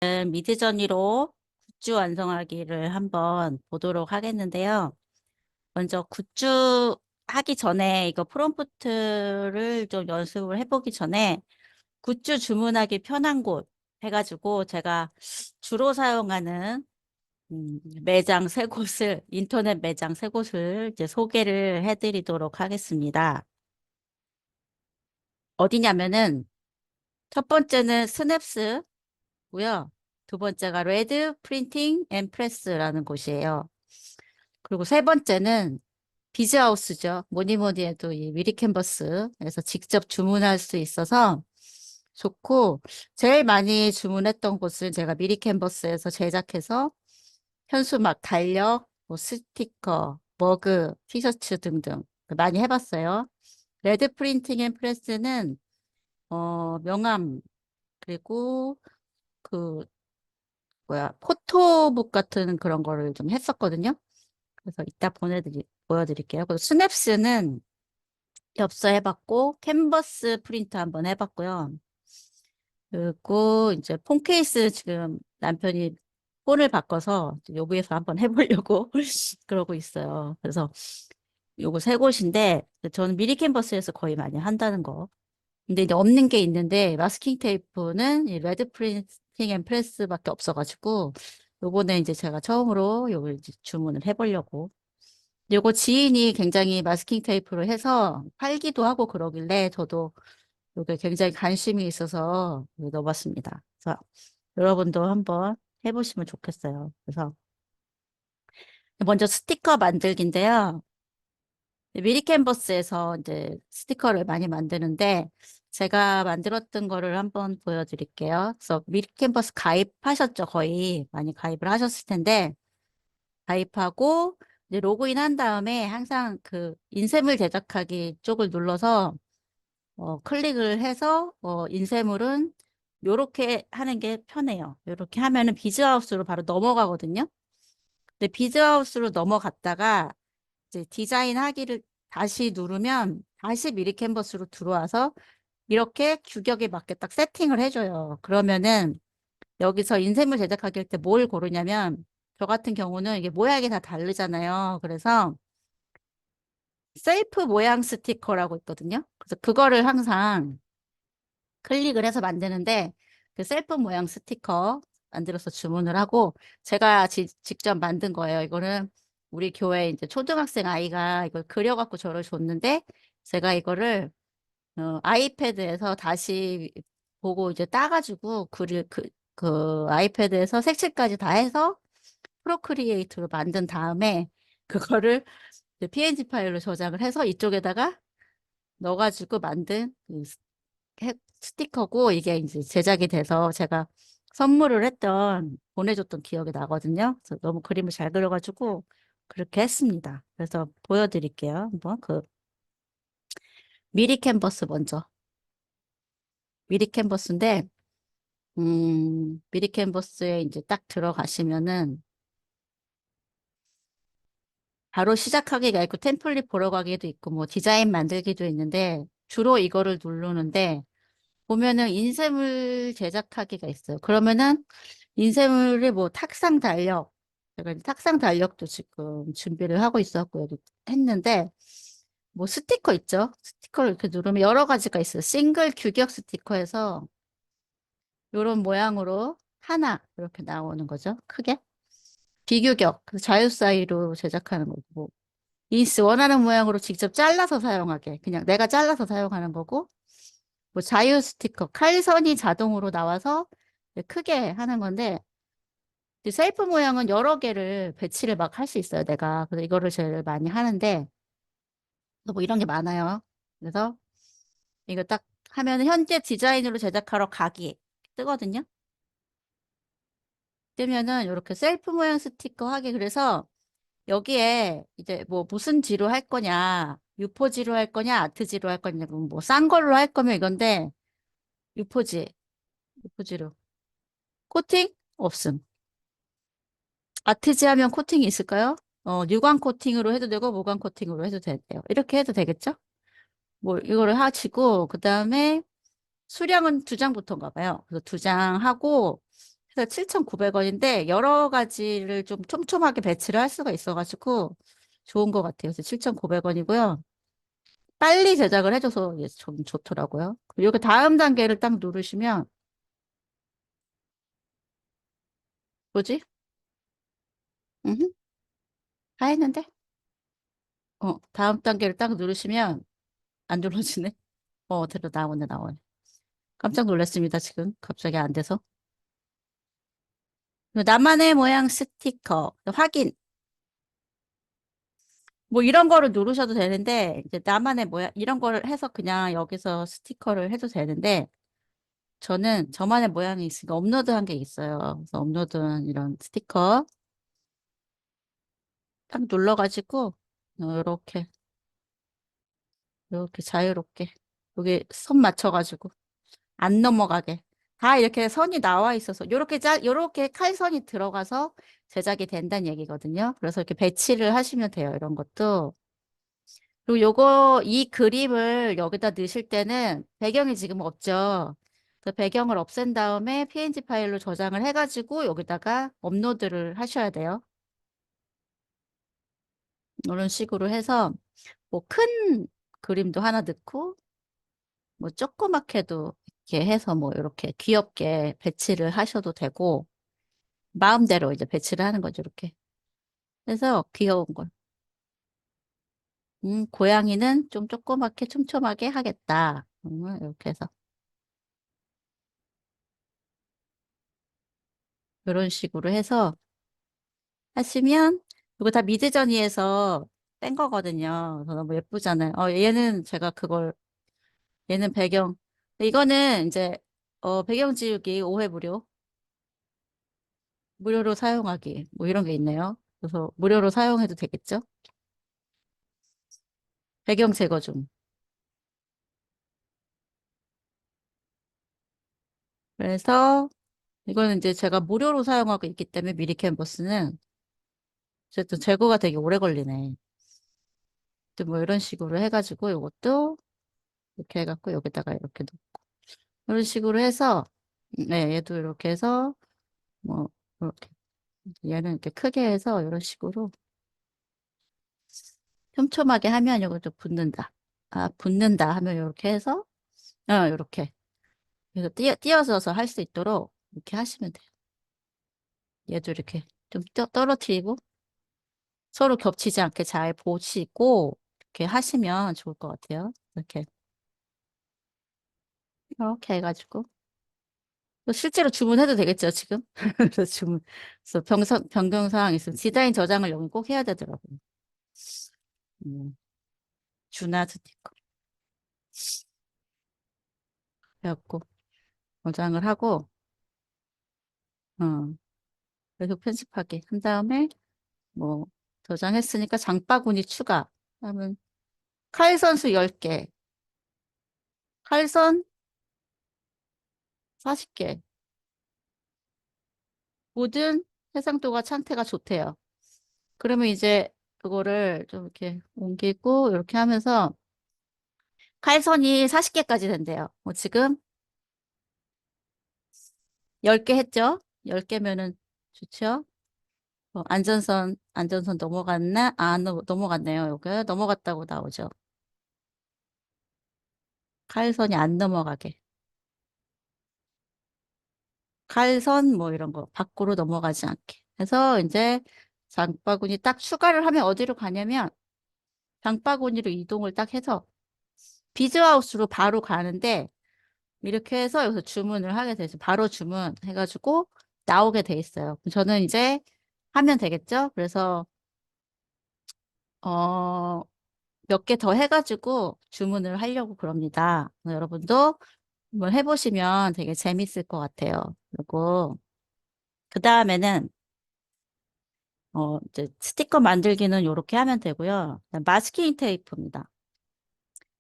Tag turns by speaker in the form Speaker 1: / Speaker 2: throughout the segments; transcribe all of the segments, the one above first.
Speaker 1: 미드저니로 굿즈 완성하기를 한번 보도록 하겠는데요. 먼저 굿즈 하기 전에 이거 프롬프트를 좀 연습을 해보기 전에 굿즈 주문하기 편한 곳 해가지고 제가 주로 사용하는 매장 세 곳을, 인터넷 매장 세 곳을 이제 소개를 해드리도록 하겠습니다. 어디냐면은 첫 번째는 스냅스 고요. 두 번째가 레드 프린팅 앤 프레스라는 곳이에요. 그리고 세 번째는 비즈하우스죠. 뭐니 뭐니 해도 이 미리 캔버스에서 직접 주문할 수 있어서 좋고, 제일 많이 주문했던 곳은 제가 미리 캔버스에서 제작해서 현수막, 달력, 뭐 스티커, 머그, 티셔츠 등등 많이 해봤어요. 레드 프린팅 앤 프레스는 명함 그리고 그 포토북 같은 그런 거를 좀 했었거든요. 그래서 이따 보여드릴게요. 그리고 스냅스는 엽서 해봤고, 캔버스 프린트 한번 해봤고요. 그리고 이제 폰 케이스 지금 남편이 폰을 바꿔서 여기에서 한번 해보려고 그러고 있어요. 그래서 요거 세 곳인데, 저는 미리 캔버스에서 거의 많이 한다는 거. 근데 이제 없는 게 있는데 마스킹 테이프는 이 레드 프린팅 앤 프레스밖에 없어가지고 요거는 이제 제가 처음으로 요걸 이제 주문을 해보려고. 요거 지인이 굉장히 마스킹 테이프로 해서 팔기도 하고 그러길래 저도 요게 굉장히 관심이 있어서 넣어봤습니다. 그래서 여러분도 한번 해보시면 좋겠어요. 그래서 먼저 스티커 만들기인데요. 미리 캔버스에서 이제 스티커를 많이 만드는데 제가 만들었던 거를 한번 보여드릴게요. 그래서 미리 캔버스 가입하셨죠? 거의 많이 가입을 하셨을 텐데 가입하고 이제 로그인 한 다음에 항상 그 인쇄물 제작하기 쪽을 눌러서 클릭을 해서 인쇄물은 요렇게 하는 게 편해요. 요렇게 하면은 비즈하우스로 바로 넘어가거든요. 근데 비즈하우스로 넘어갔다가 이제 디자인 하기를 다시 누르면 다시 미리 캔버스로 들어와서 이렇게 규격에 맞게 딱 세팅을 해줘요. 그러면은 여기서 인쇄물 제작하기 할 때 뭘 고르냐면 저 같은 경우는 이게 모양이 다 다르잖아요. 그래서 셀프 모양 스티커라고 있거든요. 그래서 그거를 항상 클릭을 해서 만드는데 그 셀프 모양 스티커 만들어서 주문을 하고 제가 직접 만든 거예요. 이거는 우리 교회 이제 초등학생 아이가 이걸 그려갖고 저를 줬는데 제가 이거를 아이패드에서 다시 보고 이제 따가지고 그 아이패드에서 색칠까지 다 해서 프로크리에이트로 만든 다음에 그거를 이제 PNG 파일로 저장을 해서 이쪽에다가 넣어가지고 만든 그 스티커고 이게 이제 제작이 돼서 제가 선물을 보내줬던 기억이 나거든요. 그래서 너무 그림을 잘 그려가지고 그렇게 했습니다. 그래서 보여드릴게요. 한번 미리 캔버스 먼저. 미리 캔버스인데, 미리 캔버스에 이제 딱 들어가시면은 바로 시작하기가 있고 템플릿 보러 가기도 있고 뭐 디자인 만들기도 있는데 주로 이거를 누르는데 보면은 인쇄물 제작하기가 있어요. 그러면은 인쇄물을 뭐 탁상 달력, 제가 이제 탁상 달력도 지금 준비를 하고 있었고 여기 했는데 뭐 스티커 있죠? 스티커를 이렇게 누르면 여러 가지가 있어요. 싱글 규격 스티커에서 이런 모양으로 하나 이렇게 나오는 거죠. 크게. 비규격, 그 자유 사이로 제작하는 거고 뭐 인스 원하는 모양으로 직접 잘라서 사용하게 그냥 내가 잘라서 사용하는 거고 뭐 자유 스티커, 칼선이 자동으로 나와서 이제 크게 하는 건데, 이제 셀프 모양은 여러 개를 배치를 막 할 수 있어요, 내가. 그래서 이거를 제일 많이 하는데, 뭐 이런 게 많아요. 그래서 이거 딱 하면 현재 디자인으로 제작하러 가기 뜨거든요. 뜨면은 이렇게 셀프 모양 스티커 하기. 그래서 여기에 이제 뭐 무슨 지로 할 거냐, 유포지로 할 거냐, 아트지로 할 거냐, 뭐 싼 걸로 할 거면 이건데, 유포지, 유포지로. 코팅? 없음. 아트지 하면 코팅이 있을까요? 유광 코팅으로 해도 되고 무광 코팅으로 해도 돼요. 이렇게 해도 되겠죠? 뭐 이거를 하시고 그다음에 수량은 두 장부터인가 봐요. 그래서 두 장 하고 그래서 7,900원인데 여러 가지를 좀 촘촘하게 배치를 할 수가 있어가지고 좋은 것 같아요. 그래서 7,900원이고요. 빨리 제작을 해줘서 이게 좀 좋더라고요. 그리고 여기 다음 단계를 딱 누르시면 뭐지? 음, 다 했는데? 다음 단계를 딱 누르시면 안 눌러지네. 들어 나오네, 나오네. 깜짝 놀랐습니다, 지금. 갑자기 안 돼서. 나만의 모양 스티커 확인. 뭐 이런 거를 누르셔도 되는데 이제 나만의 모양 이런 거를 해서 그냥 여기서 스티커를 해도 되는데 저는 저만의 모양이 있으니까 업로드한 게 있어요. 그래서 업로드한 이런 스티커 딱 눌러가지고 이렇게 이렇게 자유롭게 여기 선 맞춰가지고 안 넘어가게 다 이렇게 선이 나와 있어서 요렇게 칼선이 들어가서 제작이 된다는 얘기거든요. 그래서 이렇게 배치를 하시면 돼요. 이런 것도. 그리고 이 그림을 여기다 넣으실 때는 배경이 지금 없죠. 그래서 배경을 없앤 다음에 PNG 파일로 저장을 해가지고 여기다가 업로드를 하셔야 돼요. 이런 식으로 해서 뭐 큰 그림도 하나 넣고 뭐 조그맣게도 이렇게 해서 뭐 이렇게 귀엽게 배치를 하셔도 되고 마음대로 이제 배치를 하는 거죠. 이렇게 해서 귀여운 걸. 고양이는 좀 조그맣게 촘촘하게 하겠다. 이렇게 해서 이런 식으로 해서 하시면 이거 다 미드저니에서 뺀 거거든요. 그래서 너무 예쁘잖아요. 얘는 제가 그걸 얘는 배경 이거는 이제 배경 지우기 5회 무료로 사용하기 뭐 이런 게 있네요. 그래서 무료로 사용해도 되겠죠? 배경 제거 중. 그래서 이거는 이제 제가 무료로 사용하고 있기 때문에 미리 캔버스는 어쨌든 제거가 되게 오래 걸리네. 또 뭐 이런 식으로 해가지고 이것도 이렇게 해갖고 여기다가 이렇게 놓고 이런 식으로 해서 네 얘도 이렇게 해서 뭐 이렇게 얘는 이렇게 크게 해서 이런 식으로 촘촘하게 하면 이것도 붙는다. 붙는다 하면 이렇게 해서 이렇게 그래서 띄어져서 할 수 있도록 이렇게 하시면 돼요. 얘도 이렇게 좀 떨어뜨리고 서로 겹치지 않게 잘 보시고 이렇게 하시면 좋을 것 같아요. 이렇게 해가지고 또 실제로 주문해도 되겠죠, 지금? 그래서 그래서 변경 사항 있으면 디자인 저장을 여기 꼭 해야 되더라고요. 음, 주나 스티커. 그래갖고 저장을 하고, 어, 계속 편집하기 한 다음에 뭐 저장했으니까 장바구니 추가. 하면 칼선수 10개, 칼선 40개. 모든 해상도가 상태가 좋대요. 그러면 이제 그거를 좀 이렇게 옮기고 이렇게 하면서 칼선이 40개까지 된대요. 뭐 지금 10개 했죠? 10개면은 좋죠? 안전선 넘어갔나? 넘어갔네요. 여기 넘어갔다고 나오죠. 칼선이 안 넘어가게. 칼선 뭐 이런 거 밖으로 넘어가지 않게. 해서 이제 장바구니 딱 추가를 하면 어디로 가냐면 장바구니로 이동을 딱 해서 비즈하우스로 바로 가는데 이렇게 해서 여기서 주문을 하게 되죠. 바로 주문해가지고 나오게 돼 있어요. 저는 이제 하면 되겠죠? 그래서 어, 몇 개 더 해가지고 주문을 하려고 그럽니다. 여러분도 한번 해보시면 되게 재밌을 것 같아요. 그리고 그 다음에는 이제 스티커 만들기는 이렇게 하면 되고요. 마스킹 테이프입니다.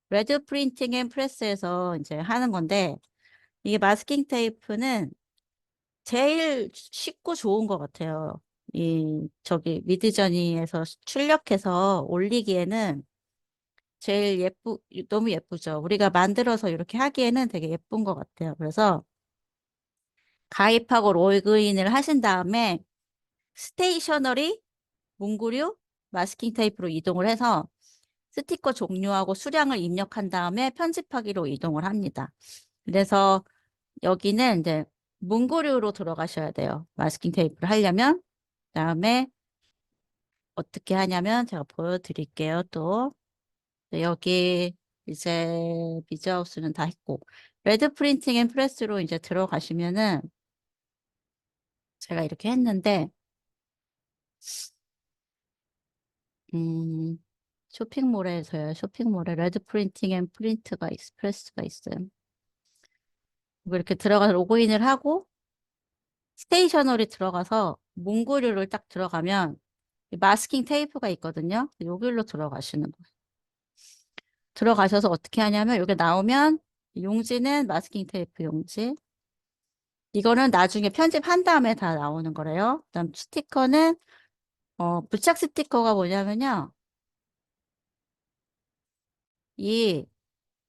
Speaker 1: 레드 프린팅 앤 프레스에서 이제 하는 건데 이게 마스킹 테이프는 제일 쉽고 좋은 것 같아요. 저기 미드저니에서 출력해서 올리기에는 제일 너무 예쁘죠. 우리가 만들어서 이렇게 하기에는 되게 예쁜 것 같아요. 그래서 가입하고 로그인을 하신 다음에 스테이셔너리, 문구류, 마스킹 테이프로 이동을 해서 스티커 종류하고 수량을 입력한 다음에 편집하기로 이동을 합니다. 그래서 여기는 이제 문구류로 들어가셔야 돼요. 마스킹 테이프를 하려면. 그다음에 어떻게 하냐면 제가 보여드릴게요. 또 네, 여기 이제 비즈하우스는 다 했고 레드 프린팅 앤 프레스로 이제 들어가시면은 제가 이렇게 했는데 음, 쇼핑몰에서요. 쇼핑몰에 레드 프린팅 앤 프린트가 프레스가 있어요. 이렇게 들어가서 로그인을 하고 스테이셔너리 들어가서 문구류를 딱 들어가면 마스킹 테이프가 있거든요. 여기로 들어가시는 거예요. 들어가셔서 어떻게 하냐면 여기 나오면 용지는 마스킹 테이프 용지. 이거는 나중에 편집한 다음에 다 나오는 거래요. 그다음 스티커는 부착 스티커가 뭐냐면요.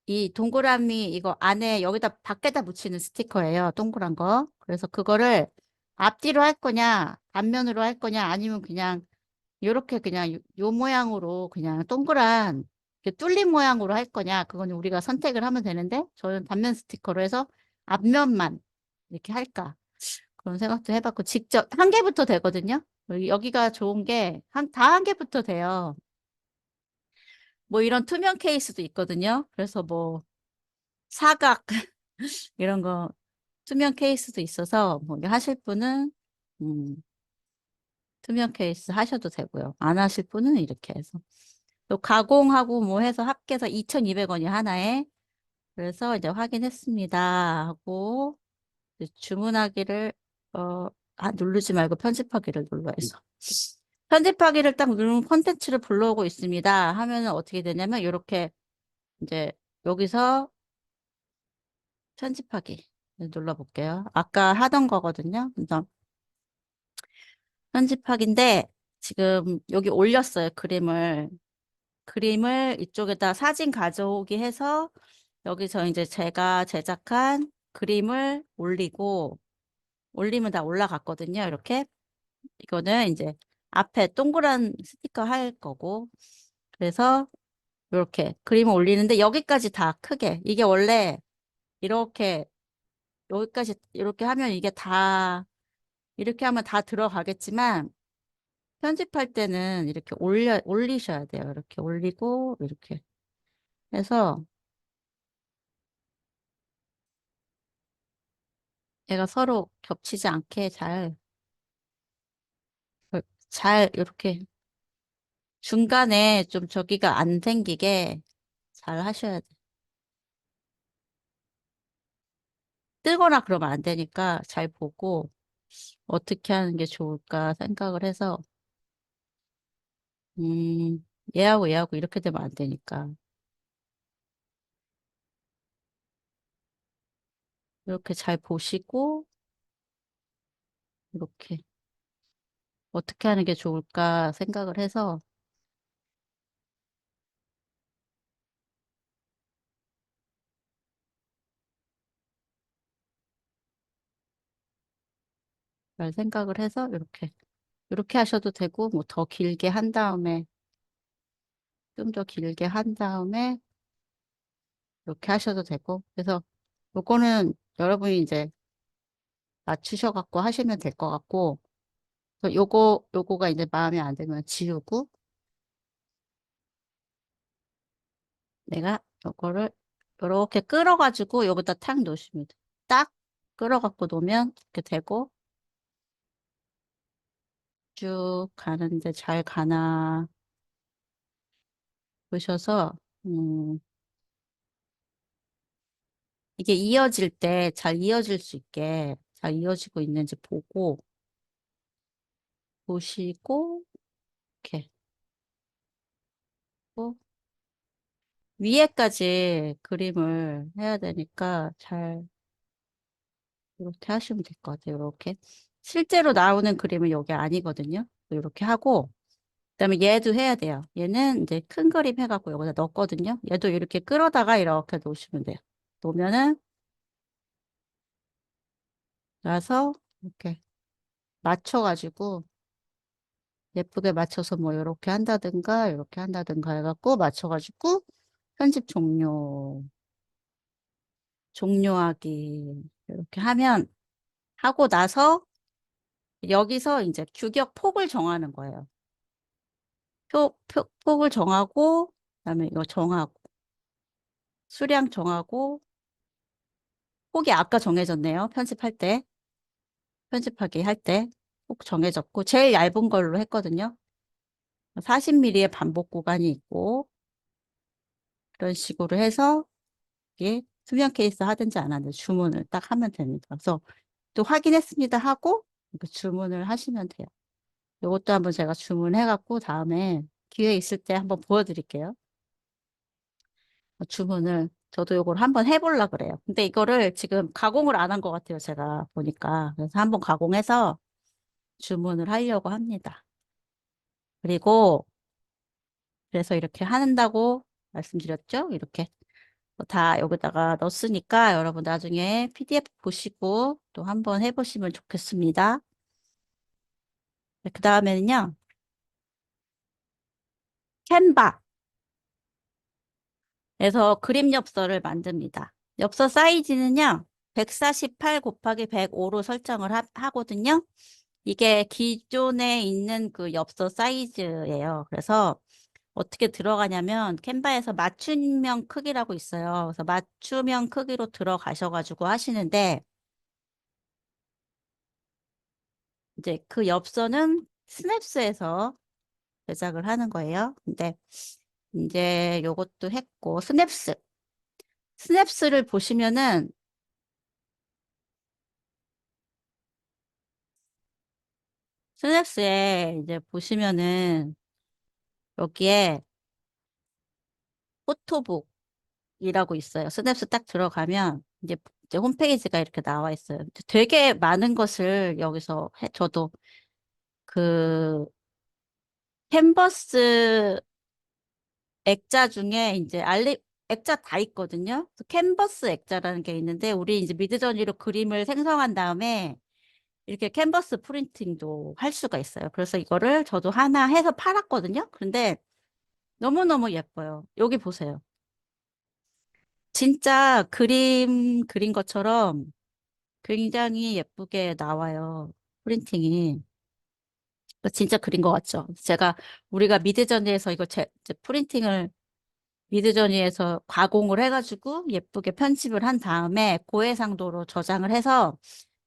Speaker 1: 이 동그라미 이거 안에 여기다 밖에다 붙이는 스티커예요. 동그란 거. 그래서 그거를 앞뒤로 할 거냐, 앞면으로 할 거냐, 아니면 그냥 요렇게 그냥 요 모양으로 그냥 동그란 이렇게 뚫린 모양으로 할 거냐. 그건 우리가 선택을 하면 되는데 저는 단면 스티커로 해서 앞면만 이렇게 할까. 그런 생각도 해봤고 직접 한 개부터 되거든요. 여기가 좋은 게 다 한 개부터 돼요. 뭐 이런 투명 케이스도 있거든요. 그래서 뭐 사각 이런 거 투명 케이스도 있어서 뭐 하실 분은 음, 투명 케이스 하셔도 되고요. 안 하실 분은 이렇게 해서 또 가공하고 뭐 해서 합계해서 2,200원이 하나에 그래서 이제 확인했습니다 하고 이제 주문하기를 누르지 말고 편집하기를 눌러서 편집하기를 딱 누르면 콘텐츠를 불러오고 있습니다 하면은 어떻게 되냐면 이렇게 이제 여기서 편집하기 눌러볼게요. 아까 하던 거거든요. 그래서 편집하기인데 지금 여기 올렸어요. 그림을 이쪽에다 사진 가져오기 해서 여기서 이제 제가 제작한 그림을 올리면 다 올라갔거든요. 이렇게 이거는 이제 앞에 동그란 스티커 할 거고 그래서 이렇게 그림을 올리는데 여기까지 다 크게 이게 원래 이렇게 여기까지 이렇게 하면 이게 다 이렇게 하면 다 들어가겠지만 편집할 때는 이렇게 올리셔야 돼요. 이렇게 올리고 이렇게 해서 얘가 서로 겹치지 않게 잘 이렇게 중간에 좀 저기가 안 생기게 잘 하셔야 돼요. 뜨거나 그러면 안 되니까 잘 보고 어떻게 하는 게 좋을까 생각을 해서 음, 얘하고 이렇게 되면 안 되니까 이렇게 잘 보시고 이렇게 어떻게 하는 게 좋을까 생각을 해서 잘 생각을 해서 이렇게 하셔도 되고 뭐 더 길게 한 다음에 좀 더 길게 한 다음에 이렇게 하셔도 되고 그래서 요거는 여러분이 이제 맞추셔 갖고 하시면 될 것 같고 그래서 요거가 이제 마음에 안 들면 지우고 내가 요거를 이렇게 끌어가지고 여기다 탁 놓으시면 돼요. 딱 끌어갖고 놓으면 이렇게 되고 쭉 가는데 잘 가나 보셔서 이게 이어질 때 잘 이어질 수 있게 잘 이어지고 있는지 보시고 이렇게 또 위에까지 그림을 해야 되니까 잘 이렇게 하시면 될 것 같아요. 이렇게 실제로 나오는 그림은 여기 아니거든요. 이렇게 하고 그다음에 얘도 해야 돼요. 얘는 이제 큰 그림 해갖고 여기다 넣었거든요. 얘도 이렇게 끌어다가 이렇게 놓으시면 돼요. 놓으면은 나서 이렇게 맞춰가지고 예쁘게 맞춰서 뭐 이렇게 한다든가 이렇게 한다든가 해갖고 맞춰가지고 편집 종료하기 이렇게 하고 나서 여기서 이제 규격 폭을 정하는 거예요. 폭을 정하고 그다음에 이거 정하고 수량 정하고 폭이 아까 정해졌네요. 편집하기 할 때 폭 정해졌고 제일 얇은 걸로 했거든요. 40mm의 반복 구간이 있고 그런 식으로 해서 이게 투명 케이스 하든지 안 하든지 주문을 딱 하면 됩니다. 그래서 또 확인했습니다 하고 이렇게 주문을 하시면 돼요. 이것도 한번 제가 주문해갖고 다음에 기회 있을 때 한번 보여드릴게요. 주문을 저도 이걸 한번 해보려 그래요. 근데 이거를 지금 가공을 안 한 것 같아요. 제가 보니까. 그래서 한번 가공해서 주문을 하려고 합니다. 그리고 그래서 이렇게 한다고 말씀드렸죠? 이렇게 다 여기다가 넣었으니까 여러분 나중에 PDF 보시고 또 한번 해보시면 좋겠습니다. 그 다음에는요, 캔바. 그래서 그림 엽서를 만듭니다. 엽서 사이즈는요, 148 곱하기 105로 설정을 하거든요. 이게 기존에 있는 그 엽서 사이즈예요. 그래서 어떻게 들어가냐면 캔바에서 맞춤형 크기라고 있어요. 그래서 맞춤형 크기로 들어가셔가지고 하시는데 이제 그 엽서는 스냅스에서 제작을 하는 거예요. 근데 이제 요것도 했고 스냅스를 보시면은 스냅스에 이제 보시면은 여기에 포토북이라고 있어요. 스냅스 딱 들어가면 이제 홈페이지가 이렇게 나와 있어요. 되게 많은 것을 여기서 저도 그 캔버스 액자 중에 이제 액자 다 있거든요. 그래서 캔버스 액자라는 게 있는데 우리 이제 미드저니로 그림을 생성한 다음에 이렇게 캔버스 프린팅도 할 수가 있어요. 그래서 이거를 저도 하나 해서 팔았거든요. 근데 너무너무 예뻐요. 여기 보세요. 진짜 그린 것처럼 굉장히 예쁘게 나와요. 프린팅이. 진짜 그린 것 같죠? 우리가 미드저니에서 이제 프린팅을 미드저니에서 가공을 해가지고 예쁘게 편집을 한 다음에 고해상도로 저장을 해서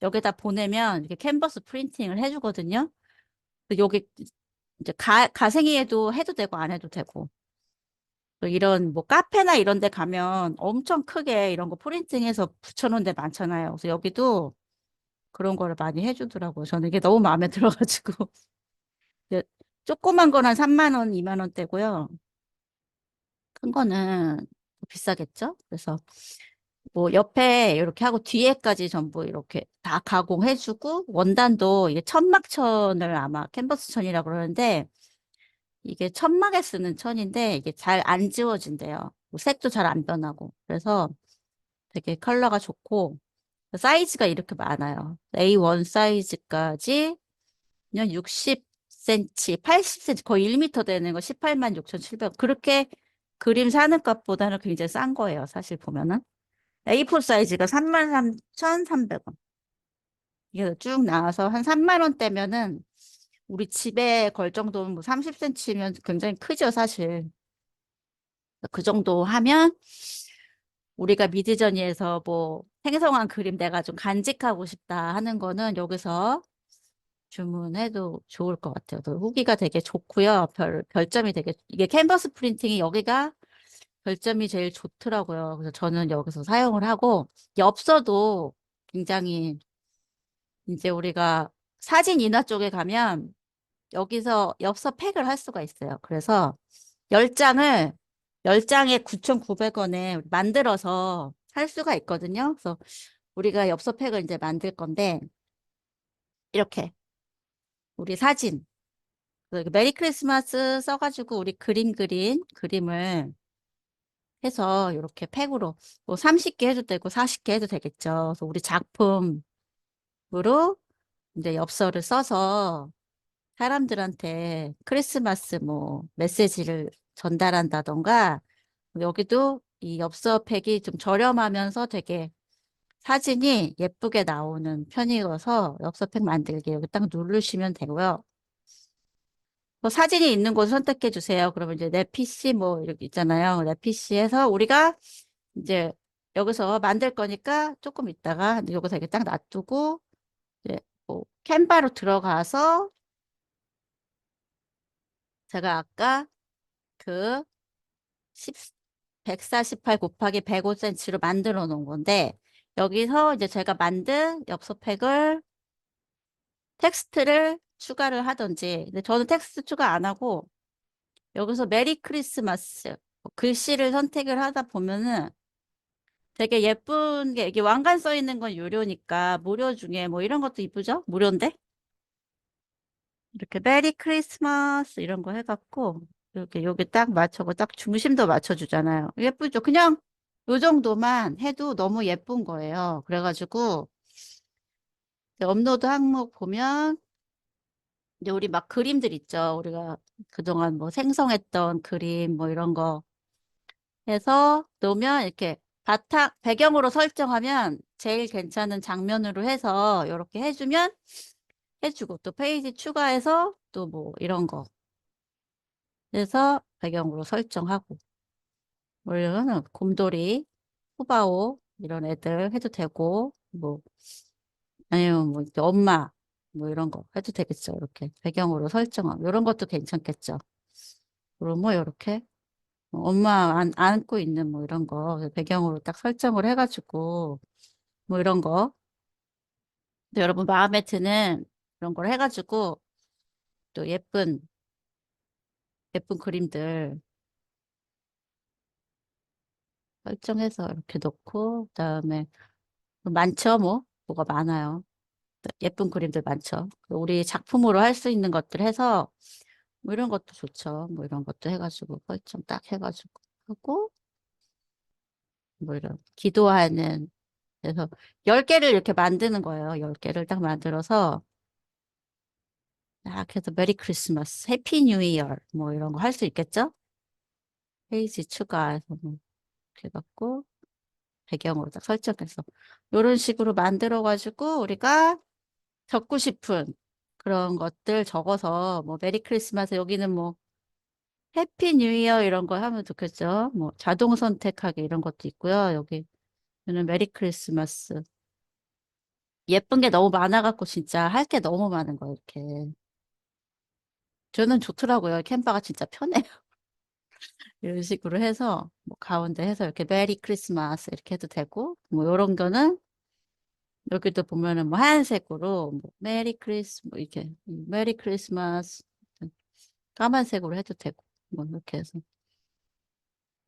Speaker 1: 여기다 보내면 이렇게 캔버스 프린팅을 해주거든요. 여기 이제 가생이에도 해도 되고 안 해도 되고 또 이런 뭐 카페나 이런 데 가면 엄청 크게 이런 거 프린팅해서 붙여놓은 데 많잖아요. 그래서 여기도 그런 거를 많이 해주더라고요. 저는 이게 너무 마음에 들어가지고 이제 조그만 건 한 3만 원, 2만 원대고요. 큰 거는 더 비싸겠죠? 그래서 뭐 옆에 이렇게 하고 뒤에까지 전부 이렇게 다 가공해주고 원단도 이게 천막천을 아마 캔버스 천이라고 그러는데 이게 천막에 쓰는 천인데 이게 잘 안 지워진대요. 뭐 색도 잘 안 변하고. 그래서 되게 컬러가 좋고 사이즈가 이렇게 많아요. A1 사이즈까지 60cm, 80cm 거의 1m 되는 거 18만 6,700원. 그렇게 그림 사는 값보다는 굉장히 싼 거예요. 사실 보면은. A4 사이즈가 33,300원. 이게 쭉 나와서 한 3만 원대면은 우리 집에 걸 정도면 뭐 30cm면 굉장히 크죠, 사실. 그 정도 하면 우리가 미드저니에서 뭐 생성한 그림 내가 좀 간직하고 싶다 하는 거는 여기서 주문해도 좋을 것 같아요. 또 후기가 되게 좋고요. 별점이 이게 캔버스 프린팅이 여기가 별점이 제일 좋더라고요. 그래서 저는 여기서 사용을 하고 엽서도 굉장히 이제 우리가 사진 인화 쪽에 가면 여기서 엽서 팩을 할 수가 있어요. 그래서 10장을 10장에 9,900원에 만들어서 살 수가 있거든요. 그래서 우리가 엽서 팩을 이제 만들 건데 이렇게 우리 사진 메리 크리스마스 써가지고 우리 그린 그림을 해서 이렇게 팩으로 뭐 30개 해도 되고 40개 해도 되겠죠. 그래서 우리 작품 식으로 이제 엽서를 써서 사람들한테 크리스마스 뭐 메시지를 전달한다던가 여기도 이 엽서팩이 좀 저렴하면서 되게 사진이 예쁘게 나오는 편이어서 엽서팩 만들기 여기 딱 누르시면 되고요. 뭐 사진이 있는 곳을 선택해 주세요. 그러면 이제 내 PC 뭐 이렇게 있잖아요. 내 PC에서 우리가 이제 여기서 만들 거니까 조금 있다가 여기서 이렇게 딱 놔두고 이제 뭐 캔바로 들어가서 제가 아까 그 10, 148 곱하기 105cm로 만들어 놓은 건데 여기서 이제 제가 만든 엽서팩을 텍스트를 추가를 하든지 근데 저는 텍스트 추가 안 하고 여기서 메리 크리스마스 글씨를 선택을 하다 보면은 되게 예쁜 게 이게 왕관 써 있는 건 유료니까 무료 중에 뭐 이런 것도 이쁘죠? 무료인데 이렇게 메리 크리스마스 이런 거 해갖고 이렇게 여기 딱 맞춰고 딱 중심도 맞춰주잖아요. 예쁘죠? 그냥 요 정도만 해도 너무 예쁜 거예요. 그래가지고 이제 업로드 항목 보면 이제 우리 막 그림들 있죠. 우리가 그동안 뭐 생성했던 그림 뭐 이런 거 해서 놓으면 이렇게 바탕 배경으로 설정하면 제일 괜찮은 장면으로 해서 이렇게 해주면 해주고 또 페이지 추가해서 또 뭐 이런 거 해서 배경으로 설정하고 뭐 이러면 곰돌이, 후바오 이런 애들 해도 되고 뭐 아니면 뭐 이렇게 엄마 뭐 이런 거 해도 되겠죠. 이렇게 배경으로 설정하고 이런 것도 괜찮겠죠. 그리고 뭐 이렇게 엄마 안고 있는 뭐 이런 거 배경으로 딱 설정을 해가지고 뭐 이런 거 또 여러분 마음에 드는 그런 걸 해가지고 또 예쁜 그림들 설정해서 이렇게 놓고 그다음에 많죠 뭐 뭐가 많아요. 예쁜 그림들 많죠. 우리 작품으로 할 수 있는 것들 해서 뭐 이런 것도 좋죠. 뭐 이런 것도 해가지고 설정 딱 해가지고 하고 뭐 이런 기도하는 그래서 10개를 이렇게 만드는 거예요. 10개를 딱 만들어서 딱 해서 메리 크리스마스, 해피 뉴 이어 뭐 이런 거 할 수 있겠죠? 페이지 추가해서 뭐 이렇게 해갖고 배경으로 딱 설정해서 이런 식으로 만들어 가지고 우리가 적고 싶은 그런 것들 적어서 뭐 메리 크리스마스 여기는 뭐 해피 뉴 이어 이런 거 하면 좋겠죠. 뭐 자동 선택하기 이런 것도 있고요. 여기는 메리 크리스마스 예쁜 게 너무 많아갖고 진짜 할 게 너무 많은 거예요. 이렇게 저는 좋더라고요. 캔버가 진짜 편해요. 이런 식으로 해서 뭐 가운데 해서 이렇게 메리 크리스마스 이렇게 해도 되고 뭐 이런 거는 여기도 보면은 뭐 하얀색으로 뭐 메리 크리스 뭐 이렇게 메리 크리스마스 까만색으로 해도 되고 뭐 이렇게 해서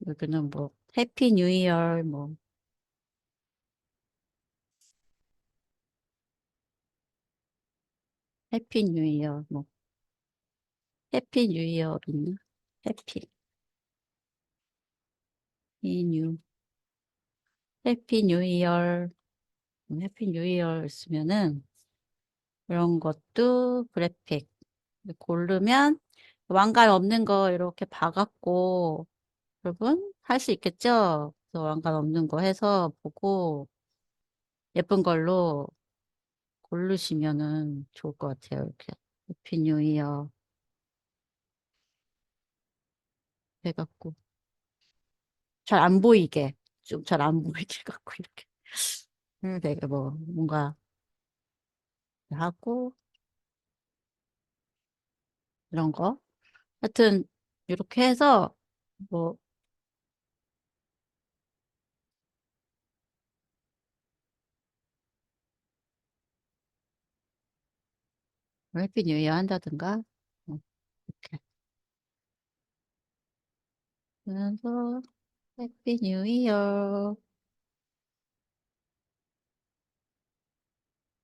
Speaker 1: 여기는 뭐 해피 뉴 이어 뭐 해피 뉴 이어 뭐 해피 뉴 이어 있나? 해피 이뉴 해피 뉴 이어 해피 뉴 이어 있으면은 이런 것도 그래픽 고르면 왕관 없는 거 이렇게 봐갖고 여러분 할 수 있겠죠? 그래서 왕관 없는 거 해서 보고 예쁜 걸로 고르시면은 좋을 것 같아요. 이렇게 해피 뉴 이어 해갖고 잘 안 보이게 좀 잘 안 보이게 갖고 이렇게 되게 뭐 뭔가 하고 이런 거 하여튼 이렇게 해서 뭐 해피 뉴 이어 한다든가 이렇게 그래서 해피 뉴 이어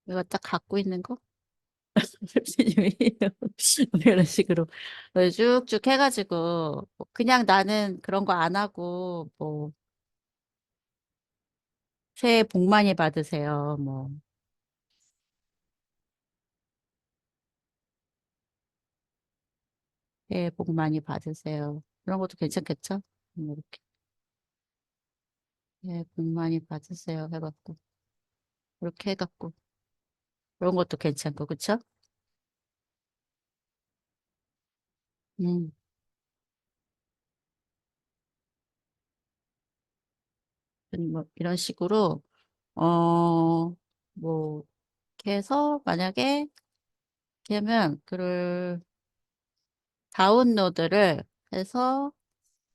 Speaker 1: 이거 딱 갖고 있는 거 해피 뉴 이어 이런 식으로 쭉쭉 해가지고 뭐 그냥 나는 그런 거 안 하고 뭐 새해 복 많이 받으세요 뭐 새해 복 많이 받으세요. 그런 것도 괜찮겠죠? 이렇게 새해 복 많이 받으세요 해갖고 이렇게 해갖고 그런 것도 괜찮고 그쵸? 음, 뭐 이런 식으로 뭐 이렇게 해서 만약에 이렇게 하면 그 다운로드를 해서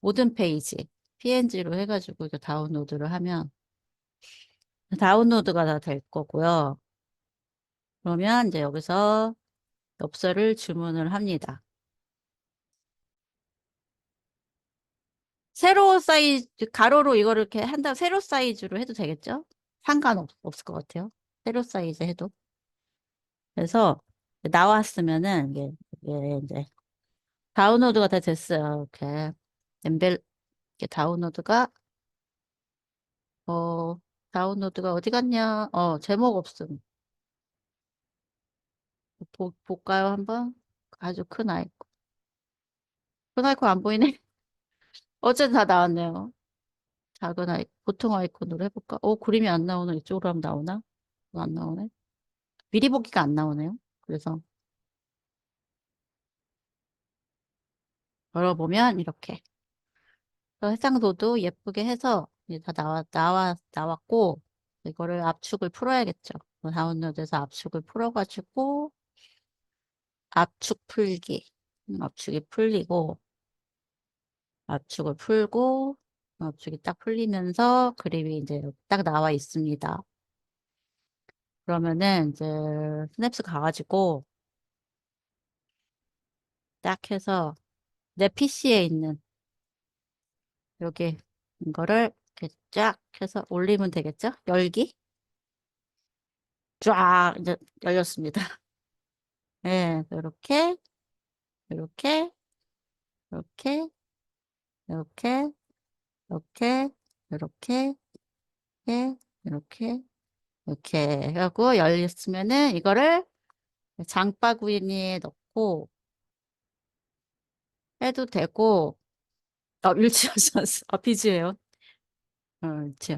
Speaker 1: 모든 페이지 PNG로 해가지고 이제 다운로드를 하면 다운로드가 다 될 거고요. 그러면 이제 여기서 엽서를 주문을 합니다. 세로 사이즈, 가로로 이거를 이렇게 한다면 세로 사이즈로 해도 되겠죠? 없을 것 같아요. 세로 사이즈 해도. 그래서 나왔으면은 이게 이제 다운로드가 다 됐어요. 이렇게 이렇게 어, 다운로드가 어디 갔냐? 제목 없음. 볼까요, 한번? 아주 큰 아이콘. 큰 아이콘 안 보이네? 어쨌든 다 나왔네요. 작은 보통 아이콘으로 해볼까? 그림이 안 나오네. 이쪽으로 하면 나오나? 안 나오네. 미리 보기가 안 나오네요. 그래서 열어보면 이렇게. 해상도도 예쁘게 해서 이제 다 나왔고, 이거를 압축을 풀어야겠죠. 다운로드에서 압축을 풀어가지고, 압축 풀기. 압축이 풀리고, 압축을 풀고, 압축이 딱 풀리면서 그림이 이제 딱 나와 있습니다. 그러면은 이제 스냅스 가가지고, 딱 해서 내 PC에 있는 여기 이거를 이렇게 쫙 해서 올리면 되겠죠? 열기? 쫙 이제 열렸습니다. 네, 이렇게, 이렇게, 이렇게, 이렇게, 이렇게, 이렇게, 이렇게, 이렇게, 이렇게 해갖고 열렸으면은 이거를 장바구니에 넣고 해도 되고, 일치하셨어. 비즈예요. 일치.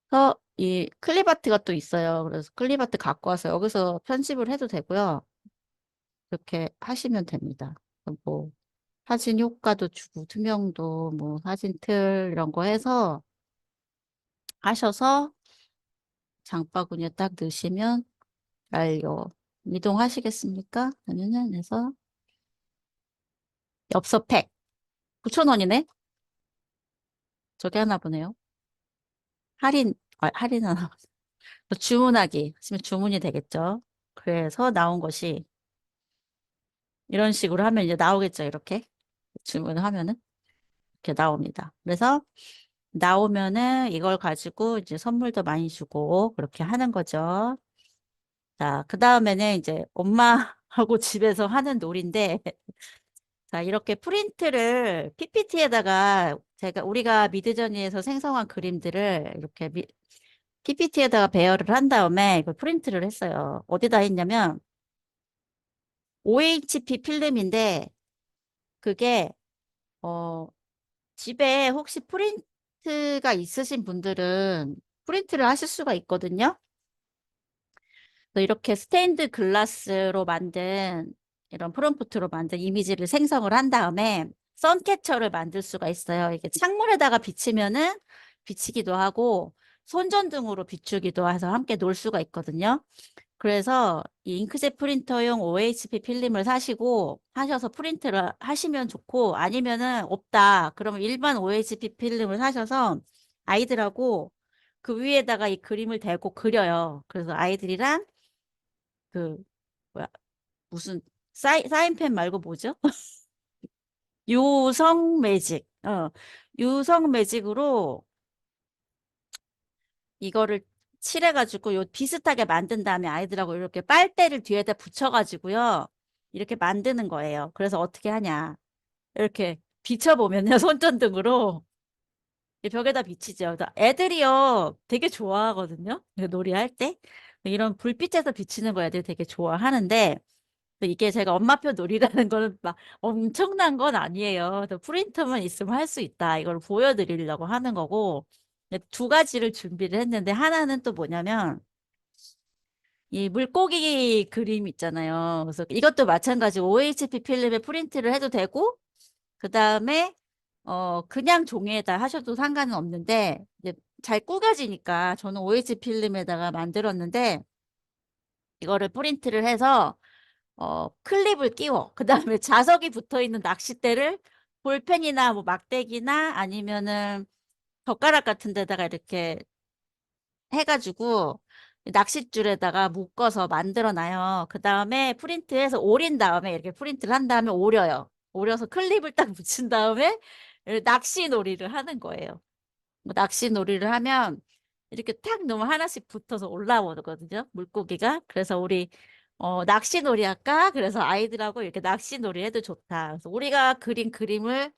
Speaker 1: 그래서 이 클립아트가 또 있어요. 그래서 클립아트 갖고 와서 여기서 편집을 해도 되고요. 이렇게 하시면 됩니다. 뭐 사진 효과도 주고 투명도 뭐 사진 틀 이런 거 해서 하셔서 장바구니에 딱 넣으시면 완료. 이동하시겠습니까? 그러면은 해서 엽서팩 9,000원이네. 저기 하나 보네요. 할인 하나. 주문하기 하시면 주문이 되겠죠. 그래서 나온 것이 이런 식으로 하면 이제 나오겠죠. 이렇게 주문을 하면은 이렇게 나옵니다. 그래서 나오면은 이걸 가지고 이제 선물도 많이 주고 그렇게 하는 거죠. 자, 그 다음에는 이제 엄마하고 집에서 하는 놀인데, 자, 이렇게 프린트를 PPT에다가 우리가 미드저니에서 생성한 그림들을 이렇게 PPT에다가 배열을 한 다음에 이걸 프린트를 했어요. 어디다 했냐면 OHP 필름인데 그게 어 집에 혹시 프린트가 있으신 분들은 프린트를 하실 수가 있거든요. 그래서 이렇게 스테인드 글라스로 만든 이런 프롬프트로 만든 이미지를 생성을 한 다음에 선캐쳐를 만들 수가 있어요. 이게 창문에다가 비치면은 비치기도 하고 손전등으로 비추기도 해서 함께 놀 수가 있거든요. 그래서 이 잉크젯 프린터용 OHP 필름을 하셔서 프린트를 하시면 좋고 아니면은 없다. 그러면 일반 OHP 필름을 사셔서 아이들하고 그 위에다가 이 그림을 대고 그려요. 그래서 아이들이랑 그 뭐야 무슨 사인펜 말고 뭐죠? 유성 매직. 유성 매직으로 이거를 칠해가지고 요 비슷하게 만든 다음에 아이들하고 이렇게 빨대를 뒤에다 붙여가지고요. 이렇게 만드는 거예요. 그래서 어떻게 하냐. 이렇게 비춰보면요. 손전등으로 이 벽에다 비치죠. 그래서 애들이요. 되게 좋아하거든요. 놀이할 때. 이런 불빛에서 비치는 거 애들이 되게 좋아하는데 이게 제가 엄마표 놀이라는 거는 막 엄청난 건 아니에요. 또 프린터만 있으면 할 수 있다. 이걸 보여드리려고 하는 거고. 근데 두 가지를 준비를 했는데 하나는 또 뭐냐면 이 물고기 그림 있잖아요. 그래서 이것도 마찬가지 OHP 필름에 프린트를 해도 되고 그다음에 그냥 종이에다 하셔도 상관은 없는데 이제 잘 구겨지니까 저는 OHP 필름에다가 만들었는데 이거를 프린트를 해서 클립을 끼워. 그다음에 자석이 붙어 있는 낚싯대를 볼펜이나 뭐 막대기나 아니면은 젓가락 같은 데다가 이렇게 해가지고 낚싯줄에다가 묶어서 만들어 놔요. 그 다음에 프린트해서 오린 다음에 이렇게 프린트를 한 다음에 오려요. 오려서 클립을 딱 붙인 다음에 낚시 놀이를 하는 거예요. 뭐 낚시 놀이를 하면 이렇게 탁 놓으면 하나씩 붙어서 올라오거든요. 물고기가. 그래서 우리 낚시 놀이 할까? 그래서 아이들하고 이렇게 낚시 놀이 해도 좋다. 그래서 우리가 그린 그림을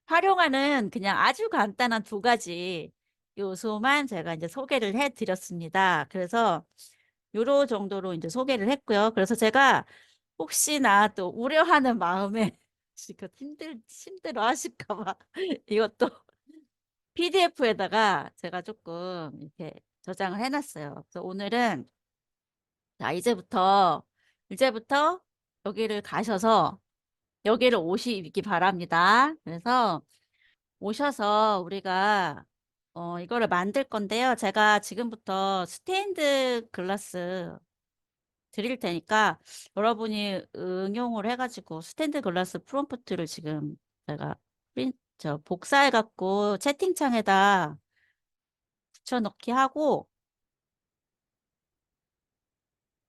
Speaker 1: 활용하는 그냥 아주 간단한 두 가지 요소만 제가 이제 소개를 해 드렸습니다. 그래서 요로 정도로 이제 소개를 했고요. 그래서 제가 혹시나 또 우려하는 마음에 지금 힘들어 하실까 봐 이것도 PDF에다가 제가 조금 이렇게 저장을 해놨어요. 그래서 오늘은 자, 이제부터 여기를 가셔서 여기를 오시기 바랍니다. 그래서 오셔서 우리가 이거를 만들 건데요. 제가 지금부터 스테인드 글라스 드릴 테니까 여러분이 응용을 해가지고 스테인드 글라스 프롬프트를 지금 제가 복사해 갖고 채팅창에다 붙여넣기 하고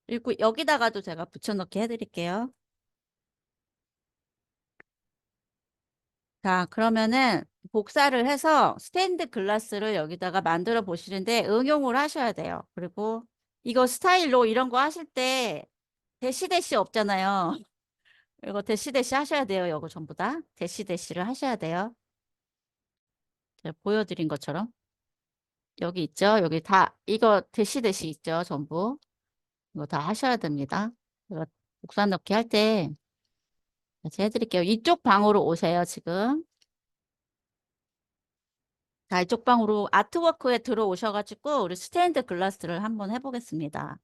Speaker 1: 그리고 여기다가도 제가 붙여넣기 해드릴게요. 자, 그러면은 복사를 해서 스테인드 글라스를 여기다가 만들어 보시는데 응용을 하셔야 돼요. 그리고 이거 스타일로 이런 거 하실 때 대시 없잖아요. 이거 대시 하셔야 돼요. 이거 전부 다 대시를 하셔야 돼요. 제가 보여드린 것처럼 여기 있죠. 여기 다 이거 대시 있죠. 전부 이거 다 하셔야 됩니다. 이거 복사 넣기 할 때 같이 해드릴게요. 이쪽 방으로 오세요. 지금. 자, 이쪽 방으로 아트워크에 들어오셔가지고 우리 스테인드 글라스를 한번 해보겠습니다.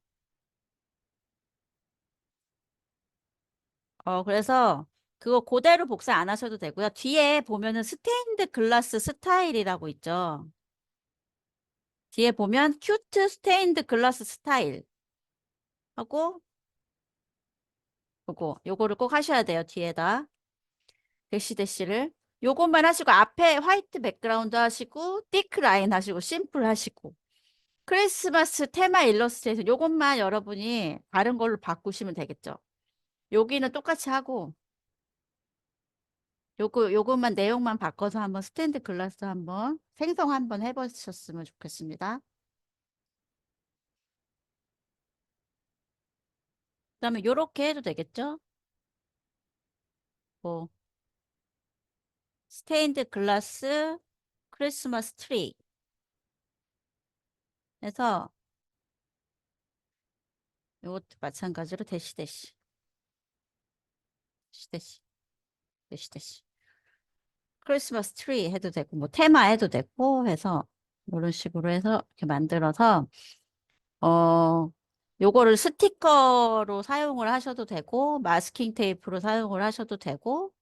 Speaker 1: 그래서 그거 그대로 복사 안 하셔도 되고요. 뒤에 보면은 스테인드 글라스 스타일이라고 있죠. 뒤에 보면 큐트 스테인드 글라스 스타일 하고 요거를 꼭 하셔야 돼요. 뒤에다 대시를 요것만 하시고 앞에 화이트 백그라운드 하시고 티크 라인 하시고 심플 하시고 크리스마스 테마 일러스트레이션 요것만 여러분이 다른 걸로 바꾸시면 되겠죠. 여기는 똑같이 하고 요것만 내용만 바꿔서 한번 스탠드 글라스 한번 생성 한번 해보셨으면 좋겠습니다. 그다음에 요렇게 해도 되겠죠? 뭐 스테인드 글라스 크리스마스 트리 해서 요것도 마찬가지로 대시 대시 크리스마스 트리 해도 되고 뭐 테마 해도 되고 해서 이런 식으로 해서 이렇게 만들어서 어 요거를 스티커로 사용을 하셔도 되고 마스킹 테이프로 사용을 하셔도 되고